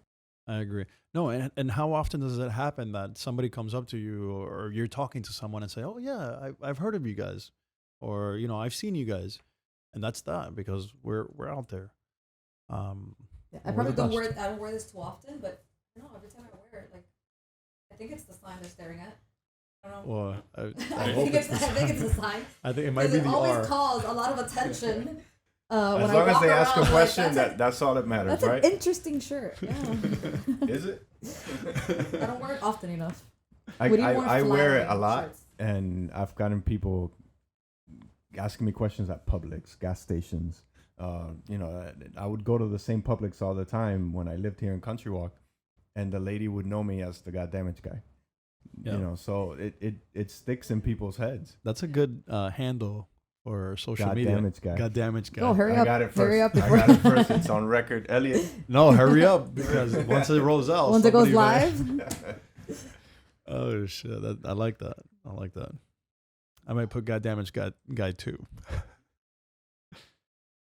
I agree. No, and how often does it happen that somebody comes up to you or you're talking to someone and say, "Oh yeah, I've heard of you guys," or I've seen you guys, and that's that because we're out there. Yeah, I We're probably the don't best. I don't wear this too often, but every time I wear it, like I think it's the sign they're staring at. I don't know. Well, I think it's the sign. I think it might Because be it the always R. calls a lot of attention. When As I long as walk they ask a around, question, like, that's all that matters, that's right? an interesting shirt. Yeah. Is it? I don't wear it often enough. I, We need more I wear it a flattering lot, shirts. and I've gotten people asking me questions at Publix, gas stations. I would go to the same Publix all the time when I lived here in Country Walk, and the lady would know me as the God Damage guy. Yeah. You know, so it sticks in people's heads. That's a good handle for social God media. Damage guy. God Damage guy. Oh, hurry I up! got it first. Hurry up! I got it first. It's on record. Elliot. No, hurry up because once it rolls out, Once it goes somebody live, oh shit! I like that. I like that. I might put God Damage guy 2.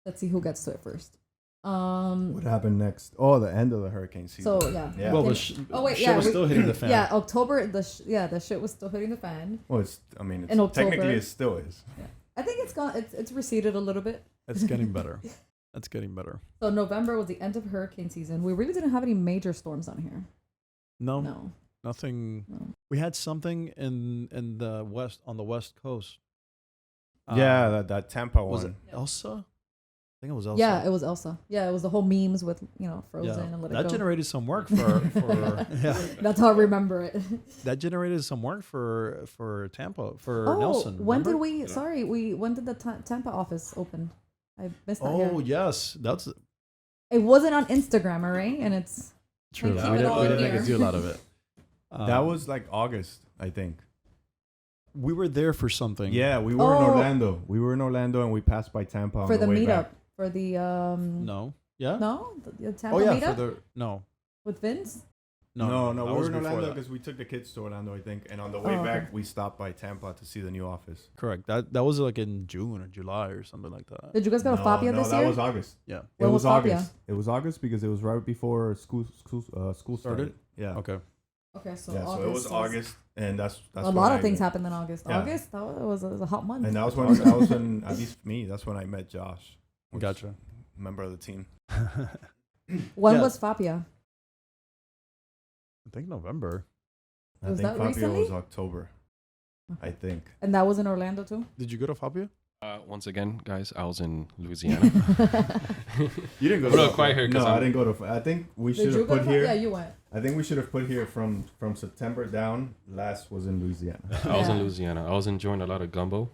let's see who gets to it first. What happened next? Oh, the end of the hurricane season. So yeah. Yeah. Well, Okay. shit was still hitting the fan. Yeah, October. The shit was still hitting the fan. Well, it's. I mean, it's In October. technically it still is. I think it's gone. It's receded a little bit. It's getting better. That's getting better. So November was the end of hurricane season. We really didn't have any major storms on here. No, nothing. No. We had something in the west on the west coast. Yeah, that Tampa one. was it Elsa? I think it was Elsa. Yeah, it was Elsa. Yeah, it was the whole memes with Frozen and Let It that Go. generated some work for yeah. That's how I remember it. That generated some work for Tampa for Oh, Nelson. when did remember? we? Sorry, when did the Tampa office open? I missed that. Oh here. yes, that's It wasn't on Instagram, all right? And it's true. keep We it all didn't in make a here. deal out of it. That was like August, I think. we were there for something. Yeah, we were in Oh. Orlando. We were in Orlando and we passed by Tampa on for the way meetup back. for the No. Yeah. no the Tampa Oh yeah, meetup for the no. with Vince. No, that we was were in before Orlando that. because we took the kids to Orlando, I think, and on the way Oh, back okay. we stopped by Tampa to see the new office. Correct. That was like in June or July or something like that. Did you guys go to Fabia this that year? was August. Yeah. When it was was Fabia? August. It was August because it was right before school started. Yeah. Okay. Okay, so Yeah, August. so it was August, and that's A when lot I- of things happened in August. Yeah. August, that was a hot month. And that was when at least for me, that's when I met Josh. which- Gotcha. Member of the team. When Yeah. was Fabia? I think November. I Was think that Fabio recently? was October. I think. And that was in Orlando too. Did you go to Fabio? Once again, guys, I was in Louisiana. You didn't go. I'm not quite here. 'Cause No, I I'm- didn't go to. I think we Did should you have go to put Fabia? here. Yeah, you went. I think we should have put here from September down. Last was in Louisiana. I was in Yeah. Louisiana. I was enjoying a lot of gumbo,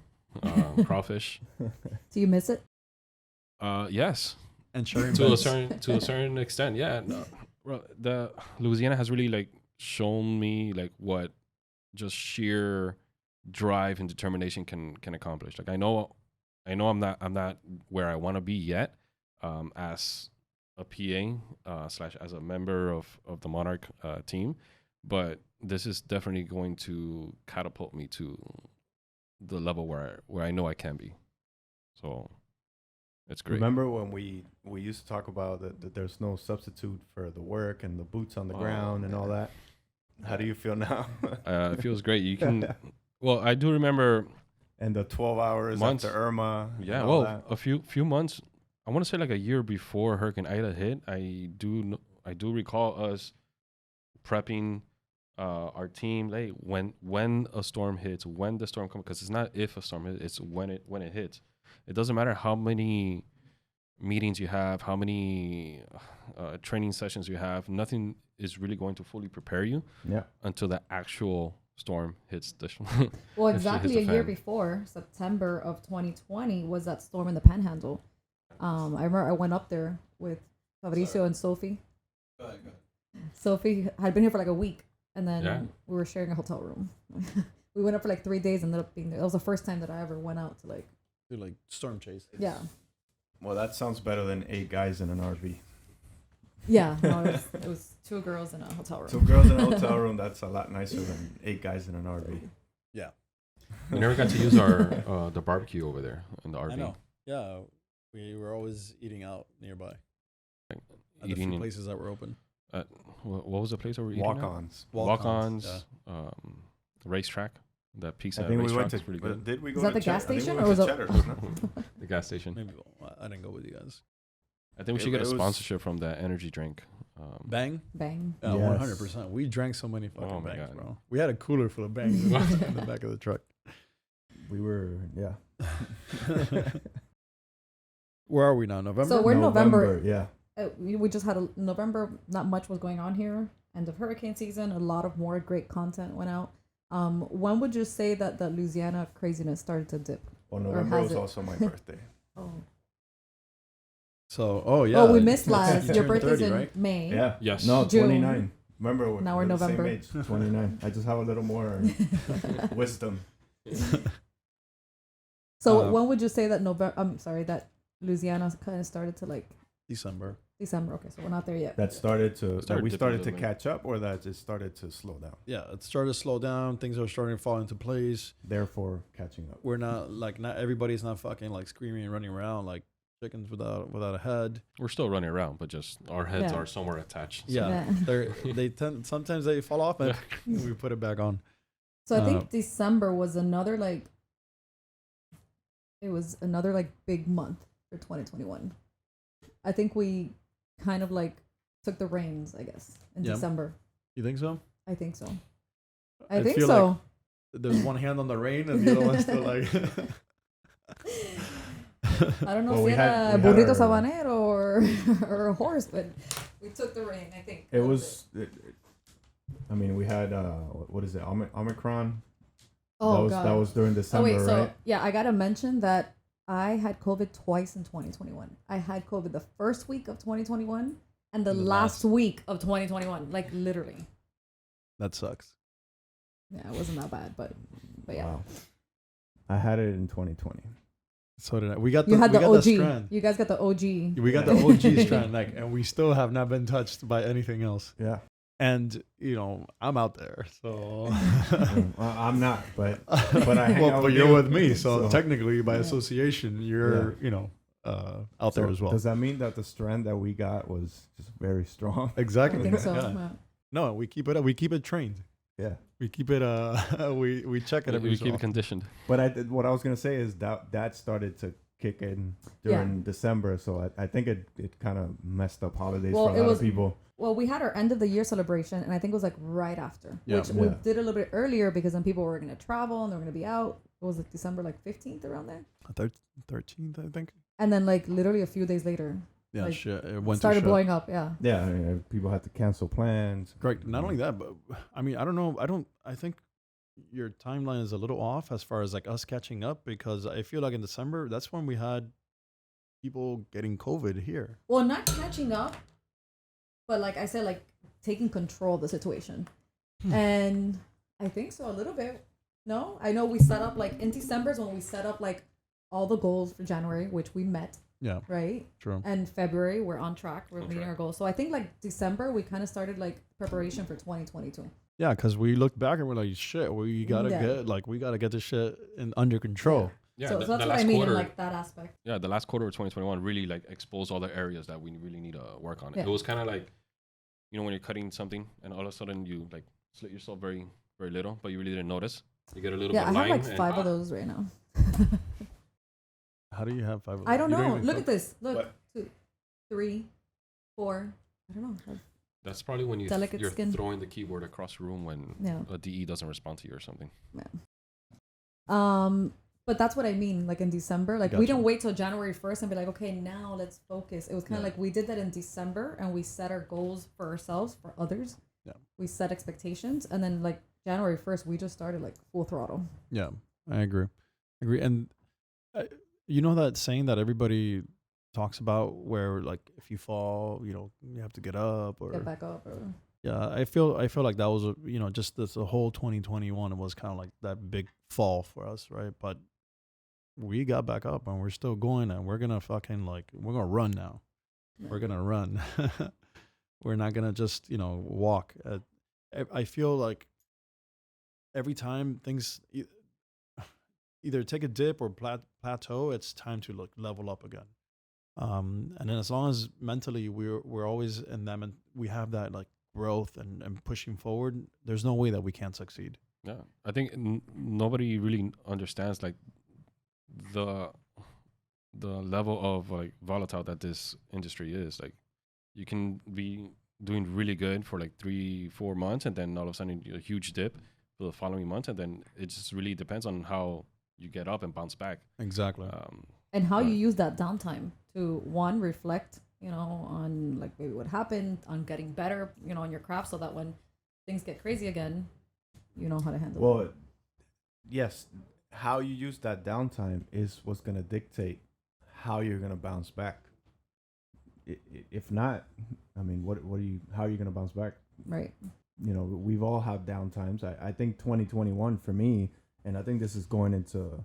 crawfish. Do you miss it? Yes, And sharing to a beds. certain extent. Yeah, no, well, the Louisiana has really like shown me like what just sheer drive and determination can accomplish. Like I know I'm not where I want to be yet, as a PA slash as a member of the Monarch team, but this is definitely going to catapult me to the level where I know I can be. So it's great. Remember when we used to talk about that there's no substitute for the work and the boots on the Oh, ground and all man. that? How do you feel now? It feels great. You can. Well, I do remember. And the 12 hours Months. after Irma. and Yeah, all well, that. a few months. I want to say like a year before Hurricane Ida hit. I do recall us prepping our team. Like when a storm hits, when the storm comes, because it's not if a storm hits, it's when it hits. It doesn't matter how many meetings you have, how many training sessions you have. Nothing is really going to fully prepare you Yeah. until the actual storm hits the. Well, If it exactly hits a the year fan. before, September of 2020, was that storm in the Panhandle. I remember I went up there with Fabricio and Sophie. Go ahead. Sophie had been here for like a week, and then Yeah. we were sharing a hotel room. We went up for like 3 days, and ended up being there. It was the first time that I ever went out to like, Do like storm chase. yeah. Well, that sounds better than 8 guys in an RV. Yeah, no, it was 2 girls in a hotel room. 2 girls in a hotel room, that's a lot nicer than 8 guys in an RV. We never got to use our the barbecue over there in the RV. I know. Yeah, we were always eating out nearby. At the Eating few in, places that were open. what was the place where we were eating? at? Walk-ons. Walk-ons, the racetrack, that pizza I think we racetrack went is to. pretty good. Did we go Is that to the gas Cheddar? I think station we or went was to it? Cheddar's, wasn't it? The gas station. Maybe I didn't go with you guys. I think we It- should get a it was- sponsorship from that energy drink. Bang. Bang. Yeah, Yes. 100%. We drank so many fucking Oh my bangs, God. bro. We had a cooler full of bangs in the back of the truck. We were, yeah. Where are we now? November? So we're November. Yeah. We just had a November. Not much was going on here. End of hurricane season. A lot of more great content went out. When would you say that the Louisiana craziness started to dip? Well, Or November has was it? also my birthday. Oh, So, yeah. oh, we missed last. You Your turned birthday's 30, in right? May. Yeah. Yes. No, June. 29. Remember, Now we're the November. same age, 29. I just have a little more wisdom. So when would you say that that Louisiana kind of started to like December. December? Okay, so we're not there yet. That started to Started we dipping a started to little bit. catch up, or that just started to slow down. Yeah, it started to slow down. Things are starting to fall into place. Therefore, catching up. We're not everybody's not fucking like screaming and running around like chickens without a head. We're still running around, but just our heads Yeah. are somewhere attached. Yeah, Yeah. sometimes they fall off and we put it back on. So I think December was another like. It was another like big month for 2021. I think we kind of like took the reins, I guess, in Yeah. December. You think so? I think so. I think feel so. like there's one hand on the rein and the other one's still like. I don't know Well, if we it's had a burrito our- sabanero or a horse, but we took the rein, I think. It was. I mean, we had what is it? Omicron. Oh, that God. was during Oh, December, wait, so, right? yeah, I got to mention that I had COVID twice in 2021. I had COVID the first week of 2021 and the last week of 2021. Like, literally. That sucks. Yeah, it wasn't that bad, but yeah. Wow. I had it in 2020. So did I. We got You had we the got OG. the strand. You guys got the OG. We got the OG strand, like, and we still have not been touched by anything else. Yeah. And I'm out there, so. Well, I'm not, but I hang out but with you're you, with me, so so- technically by Yeah. association, you're out there So as well. Does that mean that the strand that we got was just very strong? Exactly. I think so. Yeah. Yeah. No, we keep it. We keep it trained. Yeah. We keep it. We check it every We so keep it often. conditioned. But what I was gonna say is that started to kick in during December, so I think it kind of messed up holidays Well, for a it lot was- of people. Well, we had our end of the year celebration, and I think it was like right after, which we Yeah. did a little bit earlier because then people were going to travel and they were going to be out. What was it, December like 15th around there? 13th, I think. And then like literally a few days later, Yeah, Like, shit. It went started to shit. blowing up. Yeah. Yeah, I mean, people had to cancel plans. Correct. Not only that, but I mean, I don't know. I think your timeline is a little off as far as like us catching up, because I feel like in December, that's when we had people getting COVID here. Well, not catching up, but like I said, like taking control of the situation. And I think so a little bit. No, I know we set up like in December is when we set up like all the goals for January, which we met, Yeah, right? true. And February we're on track. We're On meeting track. our goals. So I think like December we kind of started like preparation for 2022. Yeah, because we looked back and we're like, shit, we gotta get this shit under control. Yeah, so the that's what last I mean quarter, in like that aspect. yeah, the last quarter of 2021 really like exposed all the areas that we really need to work on. Yeah. It was kind of like, when you're cutting something and all of a sudden you like slit yourself very, very little, but you really didn't notice. You get a little Yeah, bit I have line like and 5 of those right now. How do you have 5 of I don't you know. even Look cook? at this. Look, What? 2, 3, 4. I don't know. That's probably when Delicate you're skin. throwing the keyboard across the room when Yeah. a DE doesn't respond to you or something. But that's what I mean. Like in December, like we Gotcha. didn't wait till January 1st and be like, okay, now let's focus. It was kind of Yeah. like we did that in December and we set our goals for ourselves, for others. Yeah. We set expectations, and then like January 1st, we just started like full throttle. Yeah, I agree. And you know that saying that everybody talks about, where like if you fall, you have to get up, or Get back up. Or, yeah. I feel like that was just the whole 2021 was kind of like that big fall for us, right? But we got back up and we're still going, and we're gonna fucking we're gonna run now. We're gonna run. We're not gonna just walk. I feel like every time things either take a dip or plateau, it's time to level up again. And then as long as mentally we're always in that, we have that like growth and pushing forward, there's no way that we can't succeed. Yeah, I think nobody really understands like the level of like volatile that this industry is. Like, you can be doing really good for like 3-4 months, and then all of a sudden a huge dip for the following month, and then it just really depends on how you get up and bounce back. Exactly. and how you Right. use that downtime to reflect, on like maybe what happened, on getting better, on your craft, so that when things get crazy again, you know how to handle it. Well, yes, how you use that downtime is what's going to dictate how you're going to bounce back. If not, I mean, how are you going to bounce back? Right. You know, we've all had down times. I think 2021 for me, and I think this is going into,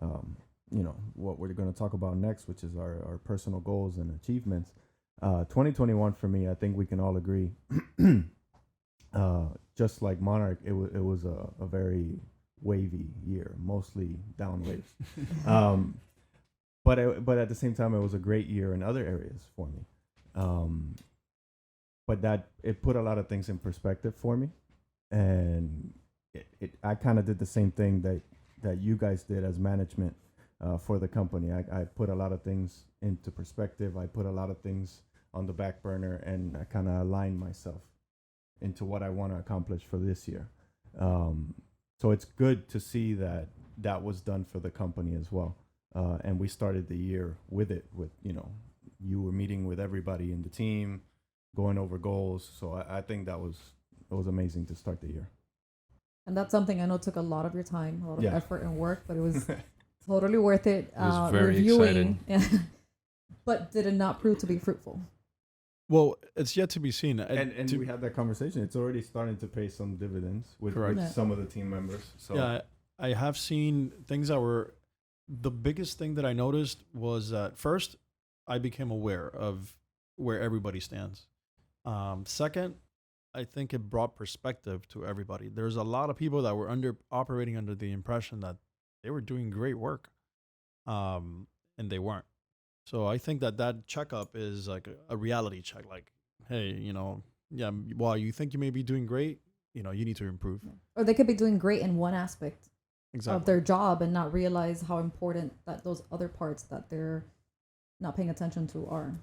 you know, what we're going to talk about next, which is our personal goals and achievements. 2021 for me, I think we can all agree, just like Monarch, it was a very wavy year, mostly down waves. But at the same time, it was a great year in other areas for me. But that it put a lot of things in perspective for me, and I kind of did the same thing that you guys did as management for the company. I put a lot of things into perspective. I put a lot of things on the back burner, and I kind of aligned myself into what I want to accomplish for this year. So it's good to see that was done for the company as well. And we started the year with it, with, you know, you were meeting with everybody in the team, going over goals. So I think it was amazing to start the year. And that's something I know took a lot of your time, a lot of Yeah. effort and work, but it was totally worth it. It was very exciting. Yeah. But did it not prove to be fruitful? Well, it's yet to be seen. And we had that conversation. It's already starting to pay some dividends with Correct. Yeah. some of the team members. So Yeah, I have seen things that were. The biggest thing that I noticed was that first, I became aware of where everybody stands. Second, I think it brought perspective to everybody. There's a lot of people that were operating under the impression that they were doing great work, and they weren't. So I think that checkup is like a reality check. Like, hey, you know, yeah, while you think you may be doing great, you know, you need to improve. Or they could be doing great in one aspect Exactly. of their job and not realize how important that those other parts that they're not paying attention to are,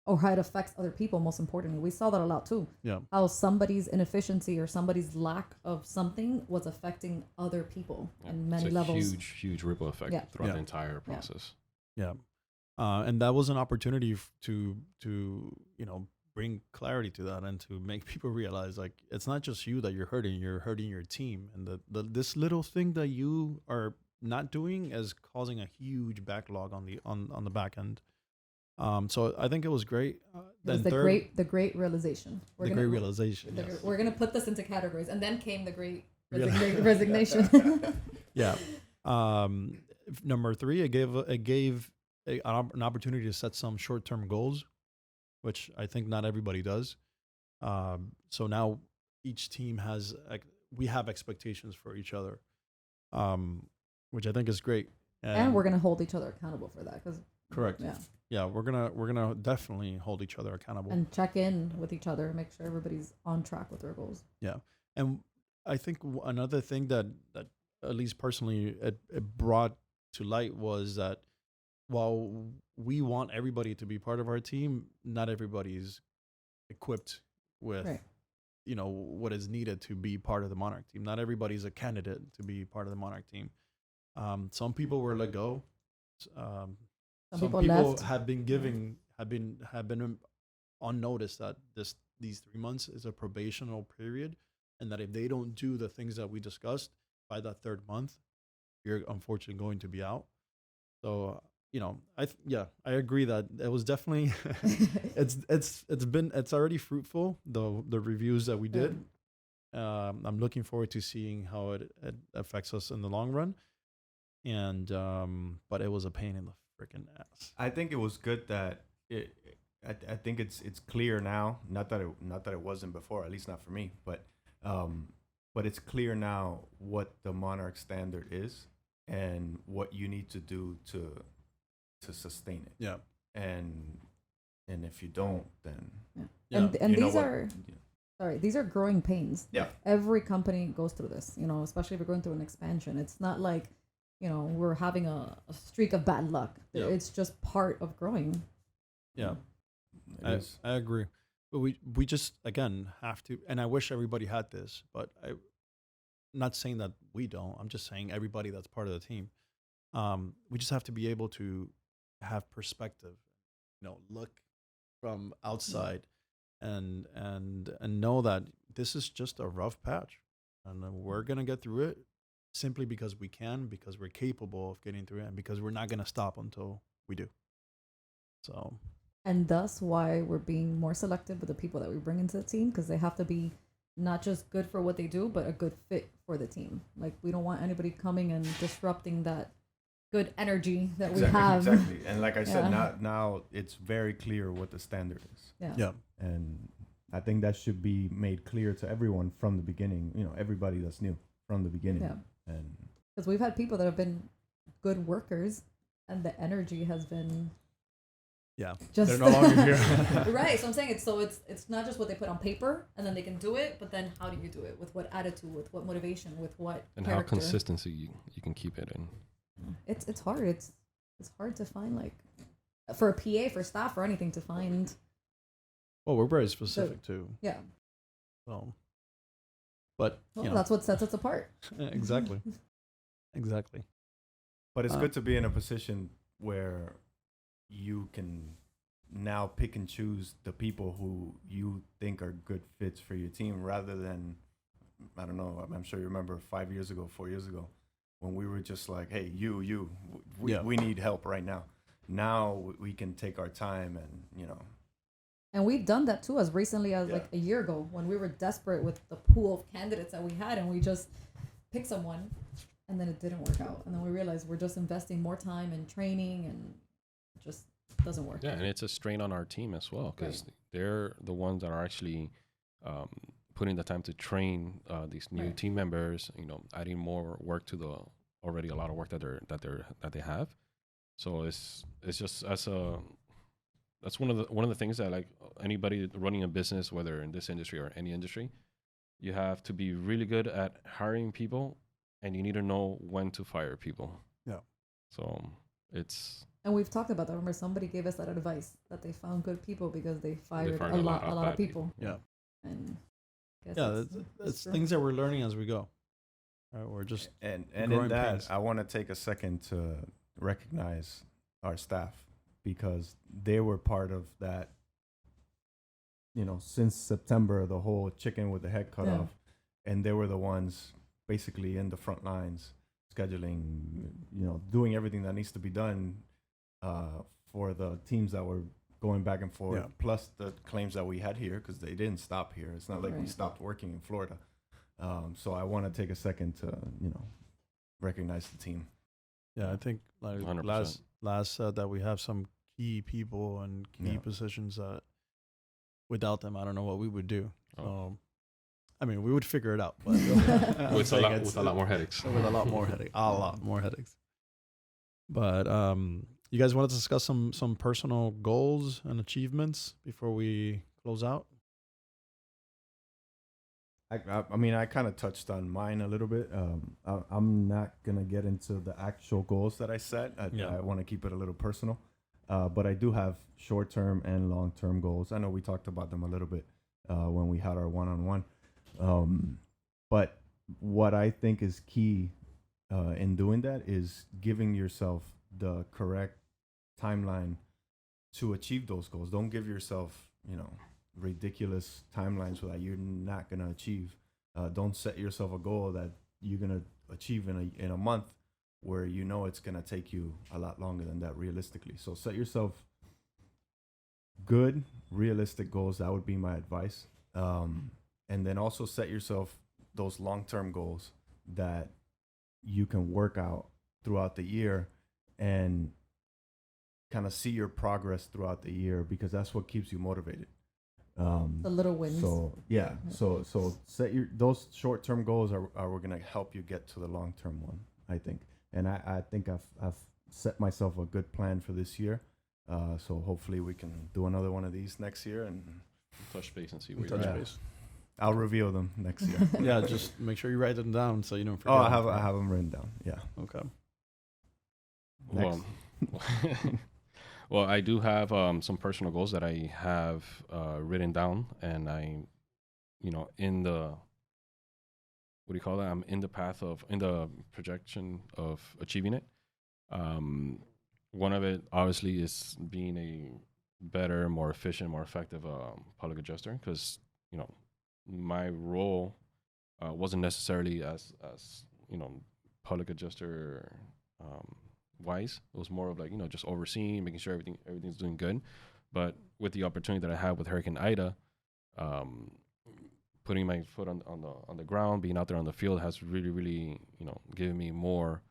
or how it affects other people. Most importantly, we saw that a lot too. Yeah. How somebody's inefficiency or somebody's lack of something was affecting other people in many It's a levels. huge ripple effect Yeah. throughout Yeah. the entire process. Yeah. And that was an opportunity to you know, bring clarity to that and to make people realize, like, it's not just you that you're hurting your team, and this little thing that you are not doing is causing a huge backlog on the back end. So I think it was great. It was Then the third, great realization. the great realization. Yes. We're gonna put this into categories, and then came the great Real- resignation. Yeah. Number 3, it gave an opportunity to set some short-term goals, which I think not everybody does. So now each team we have expectations for each other, which I think is great. And we're gonna hold each other accountable for that, because correct. yeah, We're gonna definitely hold each other accountable. and check in with each other, make sure everybody's on track with their goals. And I think another thing that at least personally it brought to light was that while we want everybody to be part of our team, not everybody's equipped with Right. you know, what is needed to be part of the Monarch team. Not everybody's a candidate to be part of the Monarch team. Some people were let go. Some Some people people left. have been have been on notice that these 3 months is a probational period, and that if they don't do the things that we discussed by that 3rd month, you're unfortunately going to be out. So you know, I agree that it was definitely it's already fruitful, the reviews that we did. I'm looking forward to seeing how it affects us in the long run. And but it was a pain in the freaking ass. I think it was good that I think it's clear now. Not that it wasn't before, at least not for me. But it's clear now what the Monarch standard is and what you need to do to sustain it. Yeah. And if you don't, then Yeah. And you know these what- are these are growing pains. Yeah. Every company goes through this, you know, especially if we're going through an expansion. It's not like, you know, we're having a streak of bad luck. Yeah. It's just part of growing. Yeah. it is. I agree. But we just again have to, and I wish everybody had this, but I'm not saying that we don't. I'm just saying everybody that's part of the team. We just have to be able to have perspective, you know, look from outside and know that this is just a rough patch, and we're gonna get through it simply because we can, because we're capable of getting through it, and because we're not gonna stop until we do. So And thus why we're being more selective with the people that we bring into the team, because they have to be not just good for what they do, but a good fit for the team. Like, we don't want anybody coming and disrupting that good energy that we have. Exactly. And like I said, Yeah. now it's very clear what the standard is. Yeah. Yeah. And I think that should be made clear to everyone from the beginning. You know, everybody that's new from the beginning. Yeah. And Because we've had people that have been good workers, and the energy has been Yeah. just They're no longer here. right. So I'm saying it's not just what they put on paper and then they can do it, but then how do you do it? With what attitude? With what motivation? With what And character? how consistency you can keep it in. It's hard. It's hard to find, like, for a PA, for staff, for anything to find. Well, we're very specific too. Yeah. So, but Well, you know, that's what sets us apart. exactly, exactly. But it's Uh, good to be in a position where you can now pick and choose the people who you think are good fits for your team, rather than, I don't know, I'm sure you remember 4 years ago, when we were just like, hey, Yeah. we need help right now. Now we can take our time and, you know. And we've done that too, as recently as Yeah. like a year ago, when we were desperate with the pool of candidates that we had, and we just picked someone, and then it didn't work out, and then we realized we're just investing more time in training, and it just doesn't work. Yeah, and it's a strain on our team as well, because Right. they're the ones that are actually putting the time to train these new Right. team members. You know, adding more work to the already a lot of work that they have. So it's just that's one of the things that, like, anybody running a business, whether in this industry or any industry, you have to be really good at hiring people, and you need to know when to fire people. Yeah. So it's And we've talked about that. Remember, somebody gave us that advice that they found good people because they fired, fired a lot of bad people. Yeah. And I guess Yeah, it's it's true. things that we're learning as we go. Right? We're just And growing in that, pains. I want to take a second to recognize our staff, because they were part of that. you know, since September, the whole chicken with the head cut Yeah. off, And they were the ones basically in the front lines, scheduling, you know, doing everything that needs to be done for the teams that were going back and forth, Yeah. plus the claims that we had here, because they didn't stop here. It's not like we Right. stopped working in Florida. So I want to take a second to, you know, recognize the team. yeah. I think like 100%. last said that we have some key people and key Yeah. positions that without them, I don't know what we would do. Oh. So, I mean, we would figure it out, but I'm with a saying lot it's- with a lot more headaches. with a lot more headache, a lot more headaches. But you guys want to discuss some personal goals and achievements before we close out? I mean, I kind of touched on mine a little bit. I'm not going to get into the actual goals that I set. Yeah. I want to keep it a little personal. But I do have short-term and long-term goals. I know we talked about them a little bit when we had our one-on-one. But what I think is key in doing that is giving yourself the correct timeline to achieve those goals. Don't give yourself, you know, ridiculous timelines that you're not going to achieve. Don't set yourself a goal that you're going to achieve in a month, where you know it's going to take you a lot longer than that realistically. So set yourself good, realistic goals. That would be my advice. And then also set yourself those long-term goals that you can work out throughout the year and kind of see your progress throughout the year, because that's what keeps you motivated. The little wins. So yeah, so set those short-term goals are going to help you get to the long-term one, I think. And I think I've set myself a good plan for this year. So hopefully we can do another one of these next year, and Touch base and see where Touch you're at. base. I'll reveal them next year. Yeah, just make sure you write them down so you don't forget. Oh, them. I have them written down. Yeah. Okay. Well, well, I do have some personal goals that I have written down, and I, you know, in the, what do you call that? I'm in the projection of achieving it. One of it obviously is being a better, more efficient, more effective public adjuster, because, you know, my role wasn't necessarily as you know, public adjuster wise. It was more of like, you know, just overseeing, making sure everything's doing good. But with the opportunity that I had with Hurricane Ida, putting my foot on the ground, being out there on the field has really given me more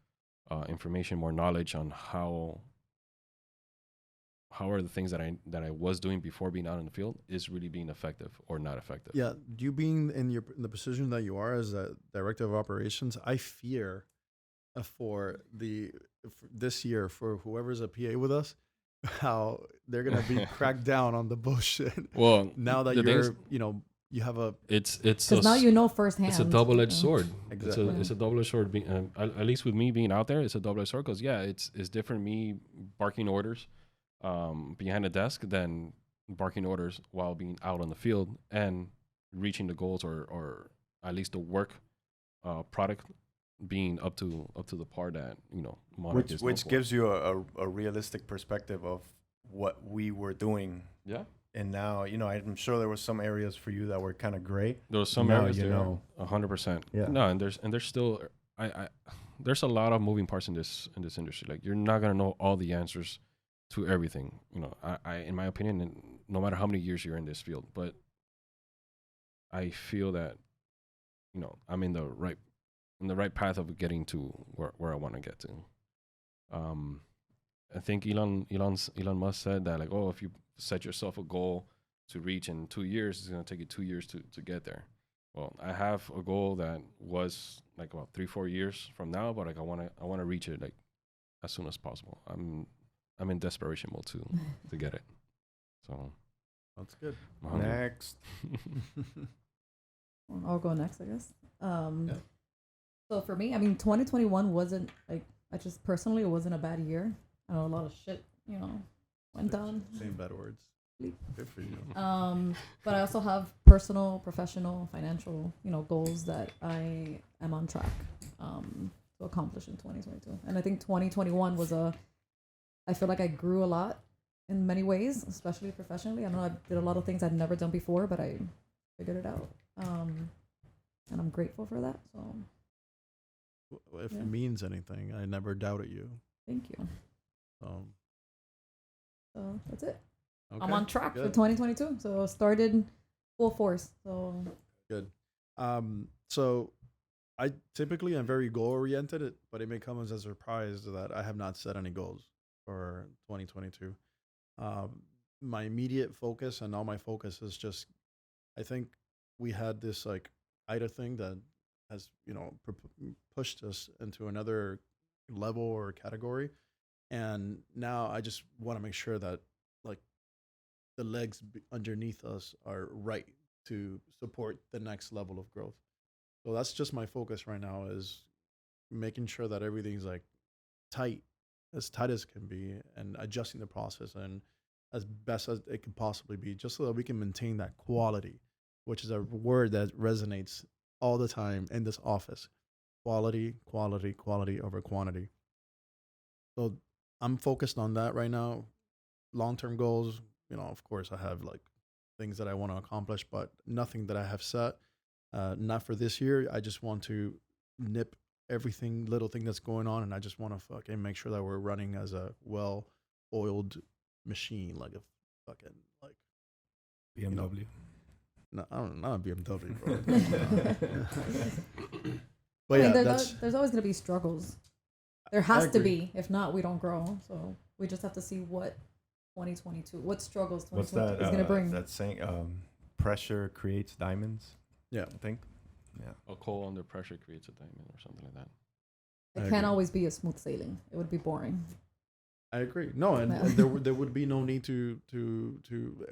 information, more knowledge on how are the things that I was doing before being out in the field is really being effective or not effective. Yeah, you being in the position that you are as a director of operations, I fear for this year for whoever's a PA with us, how they're gonna be cracked down on the bullshit. Well, now that you're, you have a it's because now you know firsthand. It's a double-edged sword. Exactly. It's a double-edged sword. At least with me being out there, it's a double-edged sword because it's different me barking orders behind a desk than barking orders while being out on the field and reaching the goals or at least the work product being up to the par that Monarch is which gives you a realistic perspective of what we were doing. Yeah. And now, I'm sure there were some areas for you that were kind of gray. There was some Now areas you there, know. 100%. Yeah. No, and there's still there's a lot of moving parts in this industry. Like you're not gonna know all the answers to everything. I in my opinion, and no matter how many years you're in this field, but I feel that I'm in the right path of getting to where I want to get to. I think Elon Musk said that like, if you set yourself a goal to reach in 2 years, it's gonna take you 2 years to get there. Well, I have a goal that was like about 3-4 years from now, but like I wanna reach it like as soon as possible. I'm in desperation mode to get it. So that's good. Next. I'll go next, I guess. So for me, 2021 wasn't like it wasn't a bad year. I know a lot of shit, went down. Same bad words. Good for you. But I also have personal, professional, financial, goals that I am on track to accomplish in 2022. And I think 2021 I feel like I grew a lot in many ways, especially professionally. I know I did a lot of things I'd never done before, but I figured it out. And I'm grateful for that. So if it means anything, I never doubted you. Thank you. So that's it. Okay, I'm on track good. for 2022. So started full force. So Good. So I typically am very goal oriented, but it may come as a surprise that I have not set any goals for 2022. My immediate focus and all my focus is just, I think we had this like Ida thing that has, pushed us into another level or category. And now I just want to make sure that like the legs underneath us are right to support the next level of growth. So that's just my focus right now, is making sure that everything's like as tight as can be, and adjusting the process and as best as it can possibly be, just so that we can maintain that quality, which is a word that resonates all the time in this office. Quality, quality, quality over quantity. So I'm focused on that right now. Long-term goals, of course I have like things that I want to accomplish, but nothing that I have set. Not for this year. I just want to nip little thing that's going on, and I just want to fucking make sure that we're running as a well-oiled machine, like a fucking like BMW. No, I don't know, not a BMW, bro. But yeah, there's always going to be struggles. There has to be. If not, we don't grow. So we just have to see what struggles 2022 is going to bring. That saying, pressure creates diamonds. Yeah, I think. Yeah. a coal under pressure creates a diamond or something like that. It can't always be a smooth sailing. It would be boring. I agree. No, and there would be no need to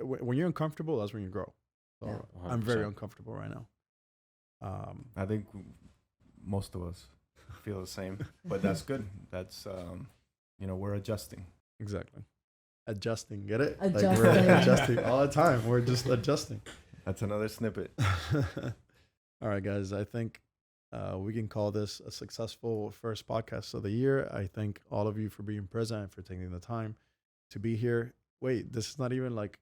when you're uncomfortable, that's when you grow. So Yeah. I'm very 100%. uncomfortable right now. I think most of us feel the same, but that's good. That's we're adjusting. Exactly. Adjusting, get it? Adjusting. Like we're adjusting all the time. We're just adjusting. That's another snippet. All right, guys. I think we can call this a successful first podcast of the year. I thank all of you for being present and for taking the time to be here. Wait, this is not even like,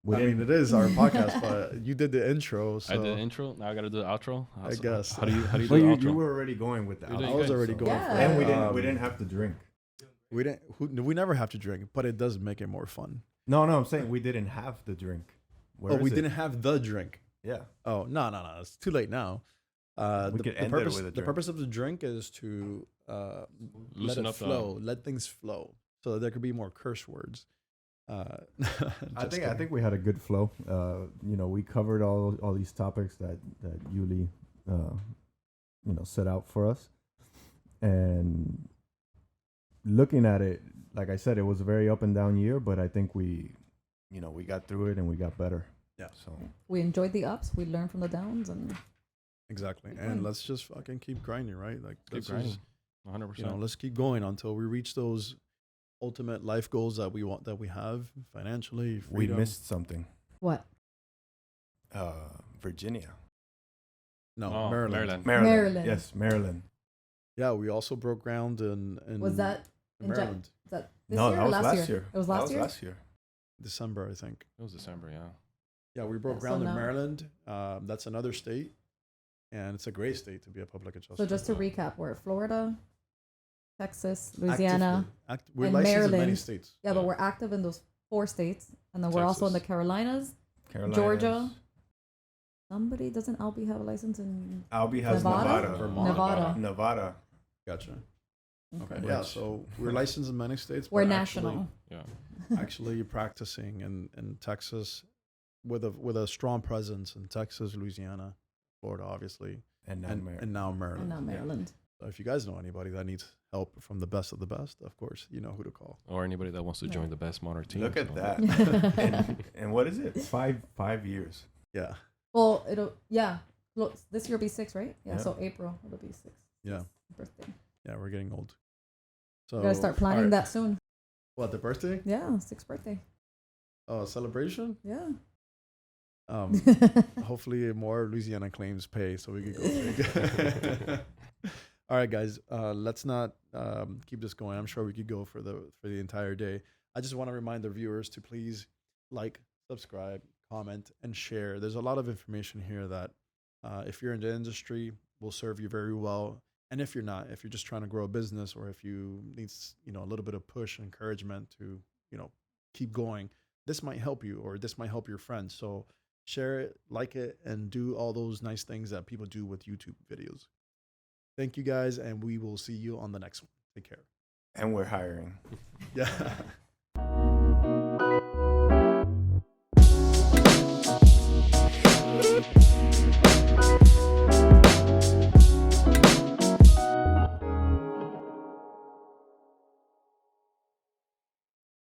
it is our podcast, but you did the intro. So I did the intro. Now I got to do the outro. I guess. How do you do Well, the you outro? were already going with the You're doing I was good, already so- going Yeah. for it. and we didn't have to drink. We never have to drink, but it does make it more fun. No, I'm saying we didn't have the drink. Where we is it? didn't have the drink. Yeah. Oh, no. It's too late now. We could end it purpose, with a the drink. purpose of the drink is to let Loosen it up the- flow, let things flow, so that there could be more curse words. I think we had a good flow. We covered all these topics that Yuly, set out for us. And looking at it, like I said, it was a very up and down year, but I think we got through it and we got better. Yeah. So We enjoyed the ups. We learned from the downs, and Exactly. Keep And going. let's just fucking keep grinding, right? Like, Keep this grinding. is, 100%. let's keep going until we reach those ultimate life goals that we want, that we have financially. we Freedom. missed something. what? Virginia. No, Oh, Maryland. Maryland. Yes, Maryland. Yeah, we also broke ground in Was that in in Maryland, Was that this No, year that or was last last year? year. It was That last was year. last year. December, I think. It was December, yeah. Yeah, we broke Yeah, so ground in now- Maryland. That's another state, and it's a great state to be a public adjuster. So just to recap, we're Florida, Texas, Louisiana. We're and licensed in many Maryland. states. Yeah, but we're active in those 4 states, and then we're also in the Texas. Carolinas. Carolinas. Georgia. Somebody doesn't Albie have a license in Albie has Nevada? Nevada. Vermont. Nevada? Nevada. Gotcha. Okay, Okay. yeah. Which- So we're licensed in many states. We're but national. Yeah. Actually practicing in Texas with a strong presence in Texas, Louisiana, Florida, obviously, And now and Maryland. now Maryland. And now Maryland. So if you guys know anybody that needs help from the best of the best, of course, you know who to call. Or anybody that wants to join Yeah. the best Monarch team. Look at so- that. and what is it? 5 years. Yeah, Well, Look, this year will be 6, right? Yeah. Yeah. So April it'll be 6. yeah, Birthday. yeah. We're getting old. So We gotta start planning alright. that soon. What, the birthday? Yeah, 6th birthday. Oh, celebration. Yeah. Hopefully more Louisiana claims pay so we could go big. All right, guys, let's not keep this going. I'm sure we could go for the entire day. I just want to remind the viewers to please like, subscribe, comment, and share. There's a lot of information here that if you're in the industry will serve you very well. And if you're not, if you're just trying to grow a business, or if you need a little bit of push, encouragement to keep going, this might help you, or this might help your friends. So share it, like it, and do all those nice things that people do with YouTube videos. Thank you guys, and we will see you on the next one. Take care. And we're hiring. Yeah.